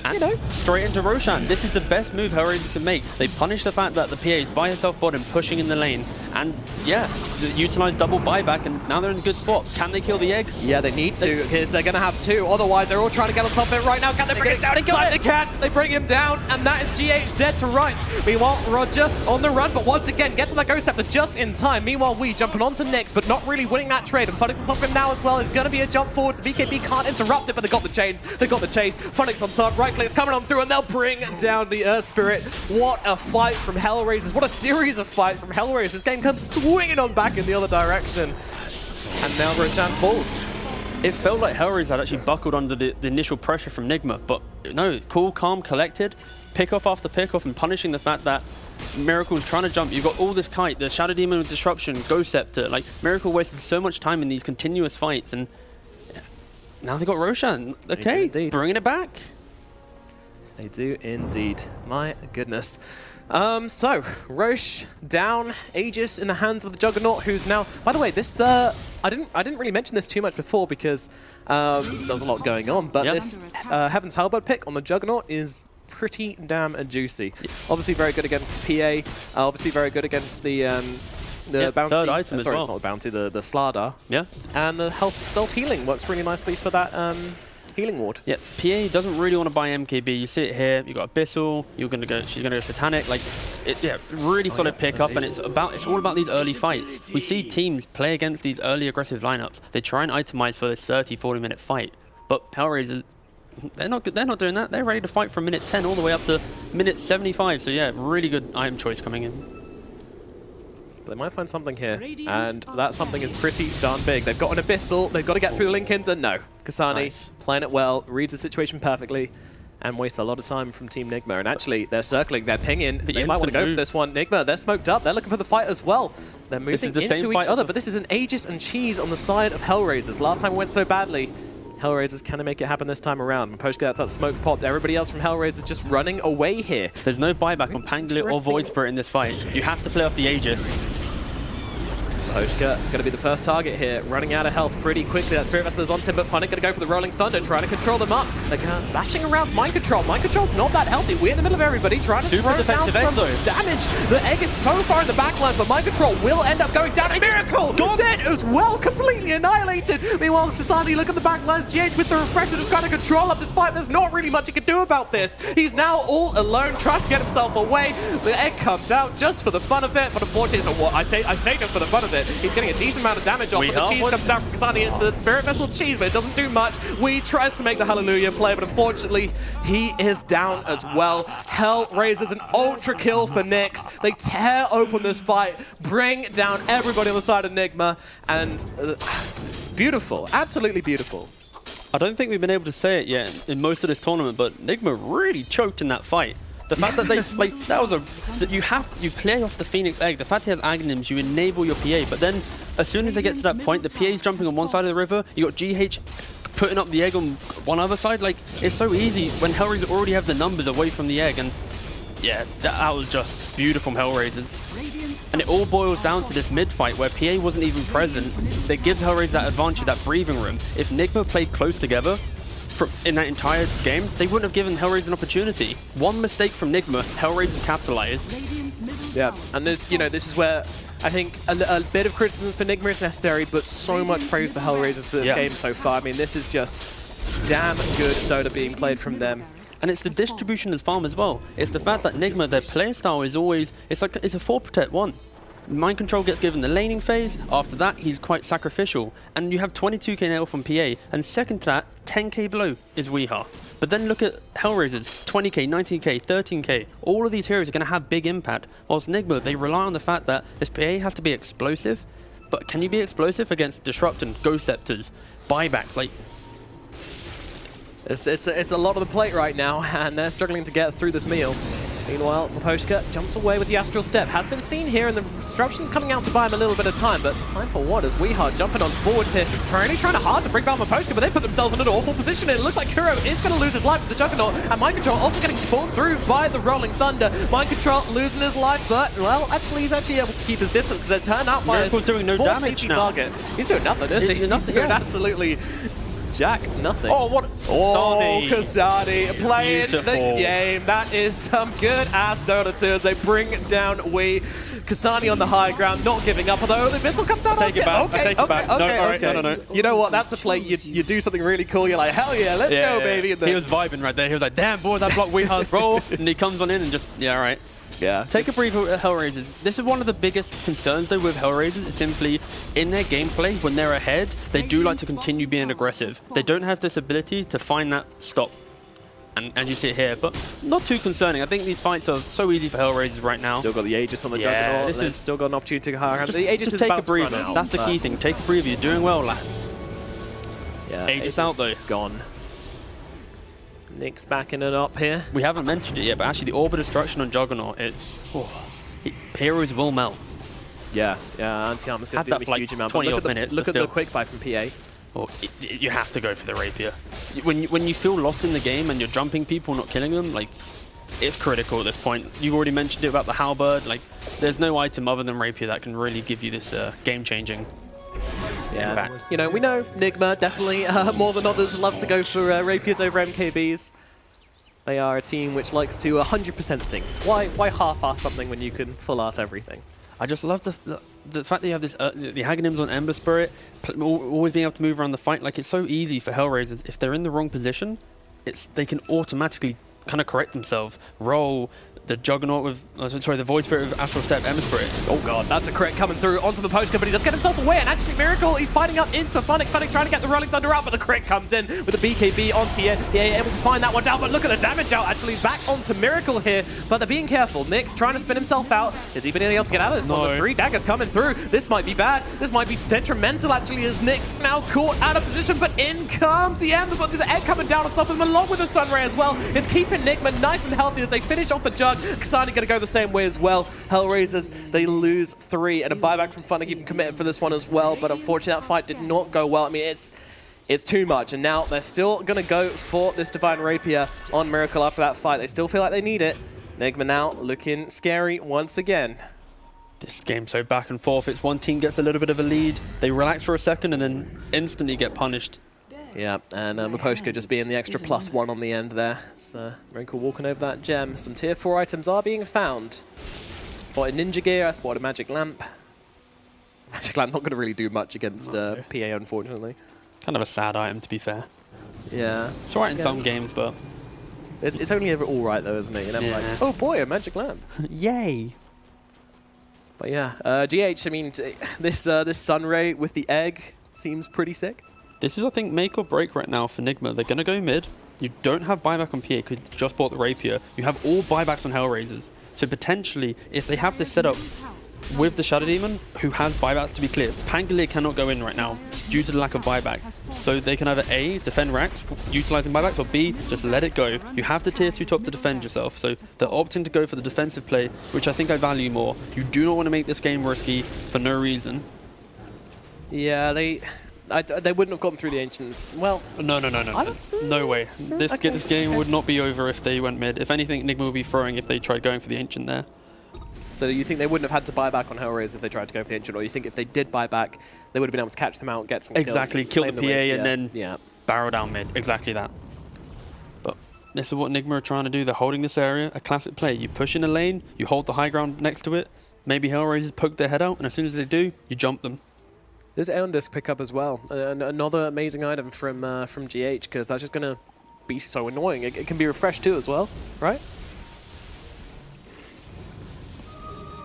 [SPEAKER 5] And you know, straight into Roshan. This is the best move HellRaisers can make. They punish the fact that the PA is by herself bottom, pushing in the lane. And yeah, utilize double buyback, and now they're in a good spot. Can they kill the egg?
[SPEAKER 4] Yeah, they need to, because they're going to have two. Otherwise, they're all trying to get on top of it right now. Can they bring it down? They can. They bring him down, and that is GH dead to rights. Meanwhile, Roger on the run, but once again, gets on that Ghost Scepter just in time. Meanwhile, We jumping onto Nyx, but not really winning that trade. And Funix on top of him now as well. Is going to be a jump forward. BKB can't interrupt it, but they got the chains. They got the chase. Funix on top. Right click's coming on through, and they'll bring down the Earth Spirit. What a fight from HellRaisers. What a series of fights from HellRaisers. This game comes swinging on back in the other direction. And now Roshan falls.
[SPEAKER 5] It felt like HellRaisers had actually buckled under the initial pressure from Nigma, but no, cool, calm, collected, pick-off after pick-off, and punishing the fact that Miracle's trying to jump. You've got all this kite, the Shadow Demon with Disruption, Ghost Scepter. Like, Miracle wasted so much time in these continuous fights, and now they got Roshan. Okay, bringing it back.
[SPEAKER 4] They do indeed. My goodness. So, Roche down, Aegis in the hands of the Juggernaut, who's now... By the way, this... I didn't really mention this too much before because there's a lot going on, but this Heaven's Halberd pick on the Juggernaut is pretty damn juicy. Obviously very good against the PA, obviously very good against the bounty.
[SPEAKER 5] Third item as well.
[SPEAKER 4] Not the bounty, the Slardar.
[SPEAKER 5] Yeah.
[SPEAKER 4] And the health self-healing works really nicely for that healing ward.
[SPEAKER 5] Yeah, PA doesn't really want to buy MKB. You see it here. You got Abyssal. She's gonna go Satanic. Like, really solid pickup, and it's all about these early fights. We see teams play against these early aggressive lineups. They try and itemize for this 30-40 minute fight, but HellRaisers, they're not doing that. They're ready to fight from minute 10 all the way up to minute 75. So yeah, really good item choice coming in.
[SPEAKER 4] They might find something here, and that something is pretty darn big. They've got an Abyssal, they've got to get through the Link-ins, and no. Kasani playing it well, reads the situation perfectly, and wastes a lot of time from Team Nigma. And actually, they're circling, they're pinging. They might want to go for this one. Nigma, they're smoked up, they're looking for the fight as well. They're moving into each other, but this is an Aegis and Cheese on the side of HellRaisers. Last time it went so badly. HellRaisers, can make it happen this time around? Maposhka, that's that smoke popped. Everybody else from HellRaisers just running away here.
[SPEAKER 5] There's no buyback on Pangolin or Void Spirit in this fight. You have to play off the Aegis.
[SPEAKER 4] Maposhka going to be the first target here, running out of health pretty quickly. That Spirit Vessel is on him, but Funnick going to go for the Rolling Thunder, trying to control them up. They're bashing around Mind Control. Mind Control's not that healthy. We're in the middle of everybody, trying to throw down some damage. The egg is so far in the backline, but Mind Control will end up going down. Miracle! Dead as well, completely annihilated. Meanwhile, Sasani, look at the backlines. GH with the refresher just trying to control up this fight. There's not really much he can do about this. He's now all alone, trying to get himself away. The egg comes out just for the fun of it, but unfortunately, it's I say just for the fun of it. He's getting a decent amount of damage off, but the cheese comes down from Kasani into the Spirit Vessel cheese, but it doesn't do much. We tries to make the Hallelujah play, but unfortunately, he is down as well. HellRaisers, an ultra kill for Nyx. They tear open this fight, bring down everybody on the side of Nigma, and beautiful, absolutely beautiful.
[SPEAKER 5] I don't think we've been able to say it yet in most of this tournament, but Nigma really choked in that fight. The fact that they you play off the Phoenix Egg. The fact he has Aghanims, you enable your PA, but then as soon as they get to that point, the PA's jumping on one side of the river, you got GH putting up the egg on one other side. Like, it's so easy when HellRaisers already have the numbers away from the egg, and yeah, that was just beautiful from HellRaisers. And it all boils down to this mid-fight where PA wasn't even present. That gives HellRaisers that advantage, that breathing room. If Nigma played close together, in that entire game, they wouldn't have given HellRaisers an opportunity. One mistake from Nigma, HellRaisers capitalized.
[SPEAKER 4] Yeah, and there's, this is where I think a bit of criticism for Nigma is necessary, but so much praise for HellRaisers for this game so far. I mean, this is just damn good Dota being played from them.
[SPEAKER 5] And it's the distribution of farm as well. It's the fact that Nigma, their play style is always, it's a 4 protect 1. Mind Control gets given the laning phase. After that, he's quite sacrificial. And you have 22k nail from PA. And second to that, 10k below is Weeha. But then look at HellRaisers, 20k, 19k, 13k. All of these heroes are going to have big impact. Whilst Nigma, they rely on the fact that this PA has to be explosive. But can you be explosive against Disruptor, Ghost Scepters, buybacks? Like,
[SPEAKER 4] It's a lot of the plate right now, and they're struggling to get through this meal. Meanwhile, Miposhka jumps away with the Astral Step. Has been seen here, and the disruption's coming out to buy him a little bit of time, but time for what? As Weeha jumping on forwards here, trying hard to bring down Miposhka, but they put themselves in an awful position, and it looks like Kuro is going to lose his life to the Juggernaut, and Mind Control also getting torn through by the Rolling Thunder. Mind Control losing his life, but, well, actually, he's actually able to keep his distance, because it turned out by
[SPEAKER 5] Miracle's doing no damage now.
[SPEAKER 4] Target. He's doing nothing, isn't he? He's doing absolutely jack nothing.
[SPEAKER 5] oh, what?
[SPEAKER 4] Oh, Kasadi playing
[SPEAKER 5] Beautiful.
[SPEAKER 4] the game. That is some good-ass Dota 2 as they bring down Wee. Kasadi on the high ground, not giving up, although the missile comes down on
[SPEAKER 5] Take it back. I take it back. No, all right, no.
[SPEAKER 4] You know what? That's a play. You do something really cool. You're like, hell yeah, let's go, baby. And
[SPEAKER 5] He was vibing right there. He was like, damn, boys, I blocked Weeha's roll. And he comes on in and just, yeah, all right.
[SPEAKER 4] Yeah.
[SPEAKER 5] Take a breather at HellRaisers. This is one of the biggest concerns, though, with HellRaisers. Is simply in their gameplay, when they're ahead, they do like to continue being aggressive. They don't have this ability to find that stop. And as you see it here, but not too concerning. I think these fights are so easy for HellRaisers right now.
[SPEAKER 4] Still got the Aegis on the Juggernaut.
[SPEAKER 5] This is
[SPEAKER 4] still got an opportunity to higher ground. The Aegis
[SPEAKER 5] just
[SPEAKER 4] is
[SPEAKER 5] take
[SPEAKER 4] about
[SPEAKER 5] a breather.
[SPEAKER 4] to run out,
[SPEAKER 5] That's the key thing. Take a breather. You're doing well, lads.
[SPEAKER 4] Yeah,
[SPEAKER 5] Aegis out, though.
[SPEAKER 4] Gone. Nick's backing it up here.
[SPEAKER 5] We haven't mentioned it yet, but actually the Orb of Destruction on Juggernaut, heroes will melt.
[SPEAKER 4] Yeah, anti-armor's going to do a huge amount.
[SPEAKER 5] 20 odd minutes,
[SPEAKER 4] Look
[SPEAKER 5] but
[SPEAKER 4] at the
[SPEAKER 5] still.
[SPEAKER 4] quick buy from PA.
[SPEAKER 5] You have to go for the rapier. When you feel lost in the game and you're jumping people, not killing them, like, it's critical at this point. You already mentioned it about the halberd. Like, there's no item other than rapier that can really give you this game-changing impact.
[SPEAKER 4] We know Nigma definitely more than others love to go for rapiers over MKBs. They are a team which likes to 100% things. Why half-ass something when you can full-ass everything?
[SPEAKER 5] I just love the fact that you have this the Hagnim's on Ember Spirit, always being able to move around the fight. Like, it's so easy for HellRaisers. If they're in the wrong position, they can automatically kind of correct themselves. Roll the Juggernaut with, the Void Spirit with Astral Step, Ember Spirit.
[SPEAKER 4] Oh god, that's a correct coming through onto the Miposhka, but he does get himself away, and actually Miracle, he's fighting up into Funnick. Funnick trying to get the Rolling Thunder out, but the crit comes in with the BKB onto you. Yeah, able to find that one down, but look at the damage out actually back onto Miracle here, but they're being careful. Nick's trying to spin himself out. Is he being able to get out of this one? The 3 daggers coming through. This might be bad. This might be detrimental actually, as Nick's now caught out of position, but in comes the Ember, but the egg coming down on top of them along with the Sunray as well. It's keeping Nigma nice and healthy as they finish off the Jug. Kasani gonna go the same way as well. HellRaisers, they lose 3, and a buyback from Funnick even committed for this one as well, but unfortunately that fight did not go well. I mean, it's too much, and now they're still gonna go for this Divine Rapier on Miracle after that fight. They still feel like they need it. Nigma now looking scary once again.
[SPEAKER 5] This game's so back and forth. It's one team gets a little bit of a lead, they relax for a second, and then instantly get punished.
[SPEAKER 4] Yeah, and Miposhka just being the extra +1 on the end there. So Miracle walking over that gem. Some tier 4 items are being found. Spotted Ninja Gear, I spotted a Magic Lamp. Magic Lamp not going to really do much against PA, unfortunately.
[SPEAKER 5] Kind of a sad item, to be fair.
[SPEAKER 4] Yeah.
[SPEAKER 5] It's alright in some games, but...
[SPEAKER 4] It's only ever alright though, isn't it? You're never like, oh boy, a Magic Lamp.
[SPEAKER 5] Yay!
[SPEAKER 4] But yeah, GH, I mean, this Sunray with the egg seems pretty sick.
[SPEAKER 5] This is, I think, make or break right now for Nigma. They're going to go mid. You don't have buyback on PA because you just bought the Rapier. You have all buybacks on HellRaisers. So potentially, if they have this set up with the Shadow Demon, who has buybacks to be clear, Pangolier cannot go in right now due to the lack of buyback. So they can either A, defend racks, utilizing buybacks, or B, just let it go. You have the tier 2 top to defend yourself. So they're opting to go for the defensive play, which I think I value more. You do not want to make this game risky for no reason.
[SPEAKER 4] Yeah, they wouldn't have gotten through the Ancient. Well,
[SPEAKER 5] No way. This game would not be over if they went mid. If anything, Nigma would be throwing if they tried going for the Ancient there.
[SPEAKER 4] So you think they wouldn't have had to buy back on HellRaisers if they tried to go for the Ancient, or you think if they did buy back, they would have been able to catch them out, get some kills,
[SPEAKER 5] Exactly, kill the
[SPEAKER 4] claim
[SPEAKER 5] PA
[SPEAKER 4] win?
[SPEAKER 5] and then barrel down mid. Exactly that. This is what Nigma are trying to do. They're holding this area. A classic play. You push in a lane, you hold the high ground next to it. Maybe HellRaisers poke their head out, and as soon as they do, you jump them.
[SPEAKER 4] There's Aeon Disc pickup as well. Another amazing item from GH, because that's just going to be so annoying. It can be refreshed too as well, right?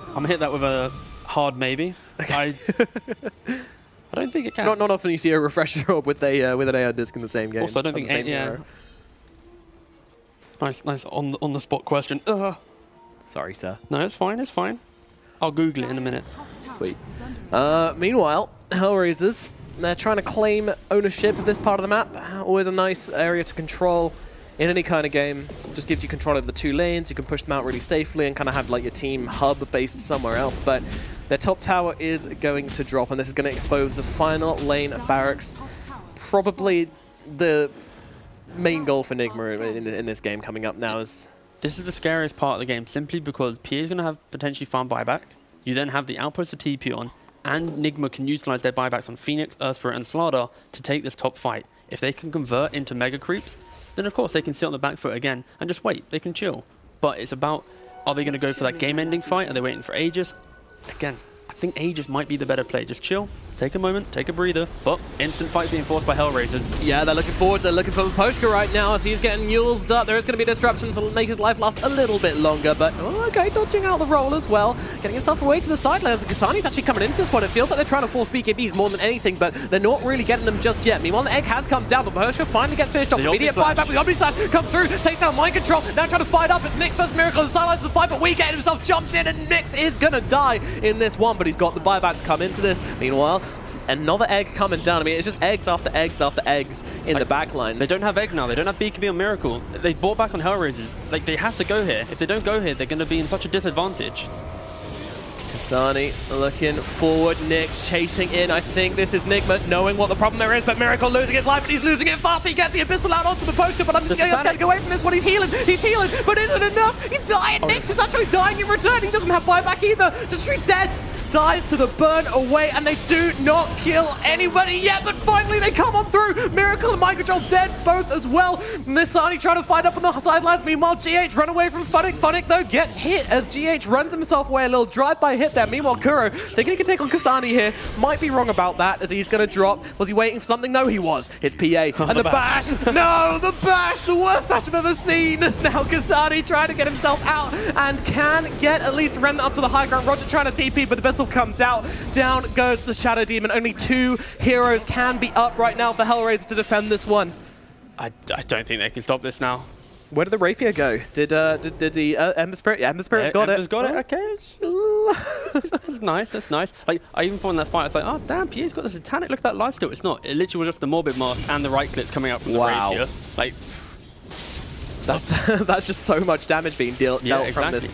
[SPEAKER 5] I'm going to hit that with a hard maybe. I don't think it can.
[SPEAKER 4] It's not often you see a refresher orb with an Aeon Disc in the same game.
[SPEAKER 5] Also, I don't think Nice on the spot question.
[SPEAKER 4] Sorry, sir.
[SPEAKER 5] No, it's fine, it's fine. I'll Google it in a minute.
[SPEAKER 4] Sweet. Meanwhile, HellRaisers, they're trying to claim ownership of this part of the map. Always a nice area to control in any kind of game. Just gives you control over the 2 lanes. You can push them out really safely and kind of have like your team hub based somewhere else. But their top tower is going to drop, and this is going to expose the final lane of barracks. Probably the main goal for Nigma in this game coming up now is...
[SPEAKER 5] This is the scariest part of the game, simply because PA is going to have potentially farm buyback. You then have the outpost to TP on, and Nigma can utilize their buybacks on Phoenix, Earthspirit, and Slardar to take this top fight. If they can convert into mega creeps, then of course they can sit on the back foot again and just wait. They can chill. But it's about, are they going to go for that game-ending fight? Are they waiting for Aegis? Again, I think Aegis might be the better play. Just chill, take a moment, take a breather. But instant fight being forced by HellRaisers.
[SPEAKER 4] Yeah, they're looking forward. They're looking for Poshka right now as he's getting used up. There is going to be disruption to make his life last a little bit longer, but okay, dodging out the roll as well. Getting himself away to the sidelines. Kasani's actually coming into this one. It feels like they're trying to force BKBs more than anything, but they're not really getting them just yet. Meanwhile, the egg has come down, but Poshka finally gets finished off. Immediate fire back with the Omni Slash comes through, takes out Mind Control. Now trying to fight up. It's Nick's first miracle on the sidelines of the fight, but we get himself jumped in, and Nix is going to die in this one, but he's got the buyback to come into this. Meanwhile, another egg coming down. I mean, it's just eggs after eggs after eggs in the back line.
[SPEAKER 5] They don't have egg now. They don't have BKB on Miracle. They bought back on HellRaisers. Like, they have to go here. If they don't go here, they're going to be in such a disadvantage.
[SPEAKER 4] Kasani looking forward, Nyx chasing in. I think this is Nigma knowing what the problem there is, but Miracle losing his life, and he's losing it fast. He gets the Abyssal out onto the poster, but I'm just going to go away from this one. He's healing, but isn't enough. He's dying. Nyx is actually dying in return. He doesn't have buyback either. Destry dead. Dies to the burn away, and they do not kill anybody yet, but finally they come on through. Miracle and Mind Control dead both as well. Nisani trying to fight up on the sidelines. Meanwhile, GH run away from Funnick. Funnick, though, gets hit as GH runs himself away. A little drive-by hit there. Meanwhile, Kuro thinking he can take on Kasani here. Might be wrong about that, as he's going to drop. Was he waiting for something? No, he was. It's PA. And the bash. No, the bash. The worst bash I've ever seen. As now Kasani trying to get himself out and can get at least Remnant up to the high ground. Roger trying to TP, but the Abyssal comes out. Down goes the Shadow Demon. Only 2 heroes can be up right now for HellRaisers to defend this one.
[SPEAKER 5] I don't think they can stop this now.
[SPEAKER 4] Where did the Rapier go? Did the Ember Spirit? Yeah, Ember Spirit's got
[SPEAKER 5] Ember's got it. Okay. That's nice. That's nice. Like, I even thought in that fight, it's like, oh damn, PA's got the Satanic. Look at that lifesteal. It's not. It literally was just the Morbid Mask and the right clicks coming out from the Rapier. Like,
[SPEAKER 4] that's just so much damage being dealt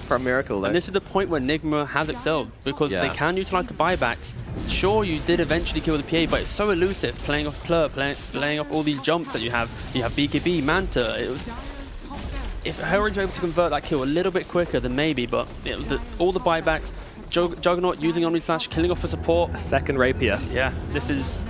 [SPEAKER 4] from Miracle, though.
[SPEAKER 5] And this is the point where Nigma has excelled, because they can utilize the buybacks. Sure, you did eventually kill the PA, but it's so elusive, playing off Plur, playing off all these jumps that you have. You have BKB, Manta. If HellRaisers were able to convert that kill a little bit quicker, then maybe, but it was all the buybacks. Juggernaut using Omni Slash, killing off for support.
[SPEAKER 4] A second Rapier.
[SPEAKER 5] Yeah, this is...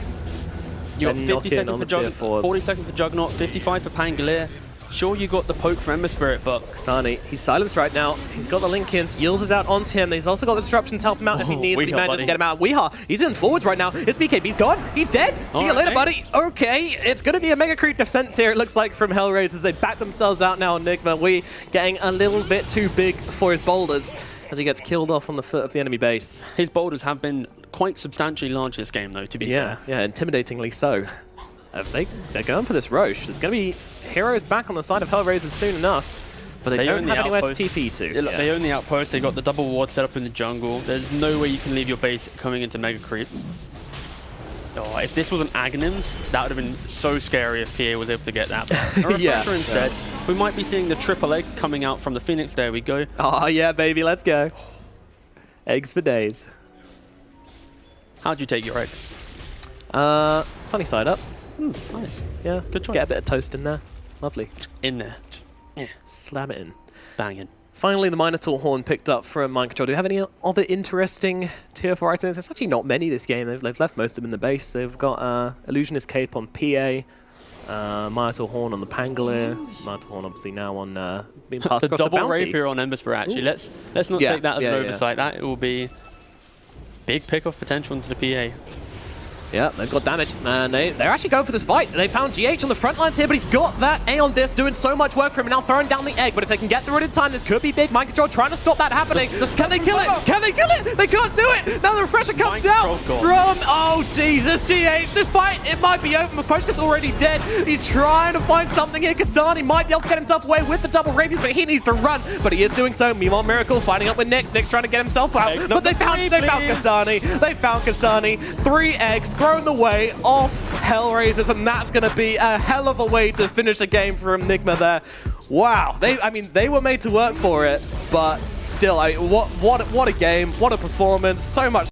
[SPEAKER 5] You got 50 seconds for Juggernaut, 40 seconds for Juggernaut, 55 for Pangolier. Sure, you got the poke from Ember Spirit, but...
[SPEAKER 4] Kasani, he's silenced right now. He's got the Link-ins. Yields is out onto him. He's also got the disruption to help him out if he needs to. He manages to get him out. Weehaw, he's in forwards right now. His BKB's gone. He's dead. See you later, buddy. Okay, it's going to be a Mega Creep defense here, it looks like, from HellRaisers. They back themselves out now on Nigma. We getting a little bit too big for his boulders as he gets killed off on the foot of the enemy base.
[SPEAKER 5] His boulders have been quite substantially large this game, though, to be fair.
[SPEAKER 4] Yeah, intimidatingly so. They're going for this Roche. There's going to be heroes back on the side of HellRaisers soon enough, but they don't have anywhere to TP to.
[SPEAKER 5] They own the outpost. They got the double ward set up in the jungle. There's no way you can leave your base coming into Mega Creeps. Oh, if this was an Aghanims, that would have been so scary if PA was able to get that. Instead, we might be seeing the triple egg coming out from the Phoenix. There we go.
[SPEAKER 4] Oh yeah, baby, let's go. Eggs for days.
[SPEAKER 5] How'd you take your eggs?
[SPEAKER 4] Sunny side up.
[SPEAKER 5] Nice.
[SPEAKER 4] Yeah,
[SPEAKER 5] good choice.
[SPEAKER 4] Get a bit of toast in there. Lovely.
[SPEAKER 5] In there. Yeah.
[SPEAKER 4] Slam it in.
[SPEAKER 5] Banging.
[SPEAKER 4] Finally, the Minotaur Horn picked up from Mind Control. Do you have any other interesting tier 4 items? There's actually not many this game. They've left most of them in the base. They've got Illusionist Cape on PA. Myrtle Horn on the Pangolier. Myrtle Horn obviously now on being passed
[SPEAKER 5] The
[SPEAKER 4] across
[SPEAKER 5] double
[SPEAKER 4] the bounty.
[SPEAKER 5] rapier on Embersphere, actually. Let's not
[SPEAKER 4] Yeah,
[SPEAKER 5] take that as
[SPEAKER 4] yeah,
[SPEAKER 5] an
[SPEAKER 4] yeah.
[SPEAKER 5] oversight. That will be big pick-off potential into the PA.
[SPEAKER 4] Yeah, they've got damage, and they're actually going for this fight. They found GH on the front lines here, but he's got that Aeon Disc doing so much work for him, and now throwing down the egg. But if they can get through it in time, this could be big. Mind Control trying to stop that happening. Can they kill it? Can they kill it? They can't do it! Now the refresher comes down from... Oh, Jesus, GH. This fight, it might be over. Mapochka's already dead. He's trying to find something here. Kasani might be able to get himself away with the double rapiers, but he needs to run. But he is doing so. Meanwhile, Miracle fighting up with Nyx. Nyx trying to get himself out. But they found Kasani. They found Kasani. 3 eggs thrown away off HellRaisers, and that's going to be a hell of a way to finish a game from Nigma there. Wow, they were made to work for it, but still, what a game, what a performance, so much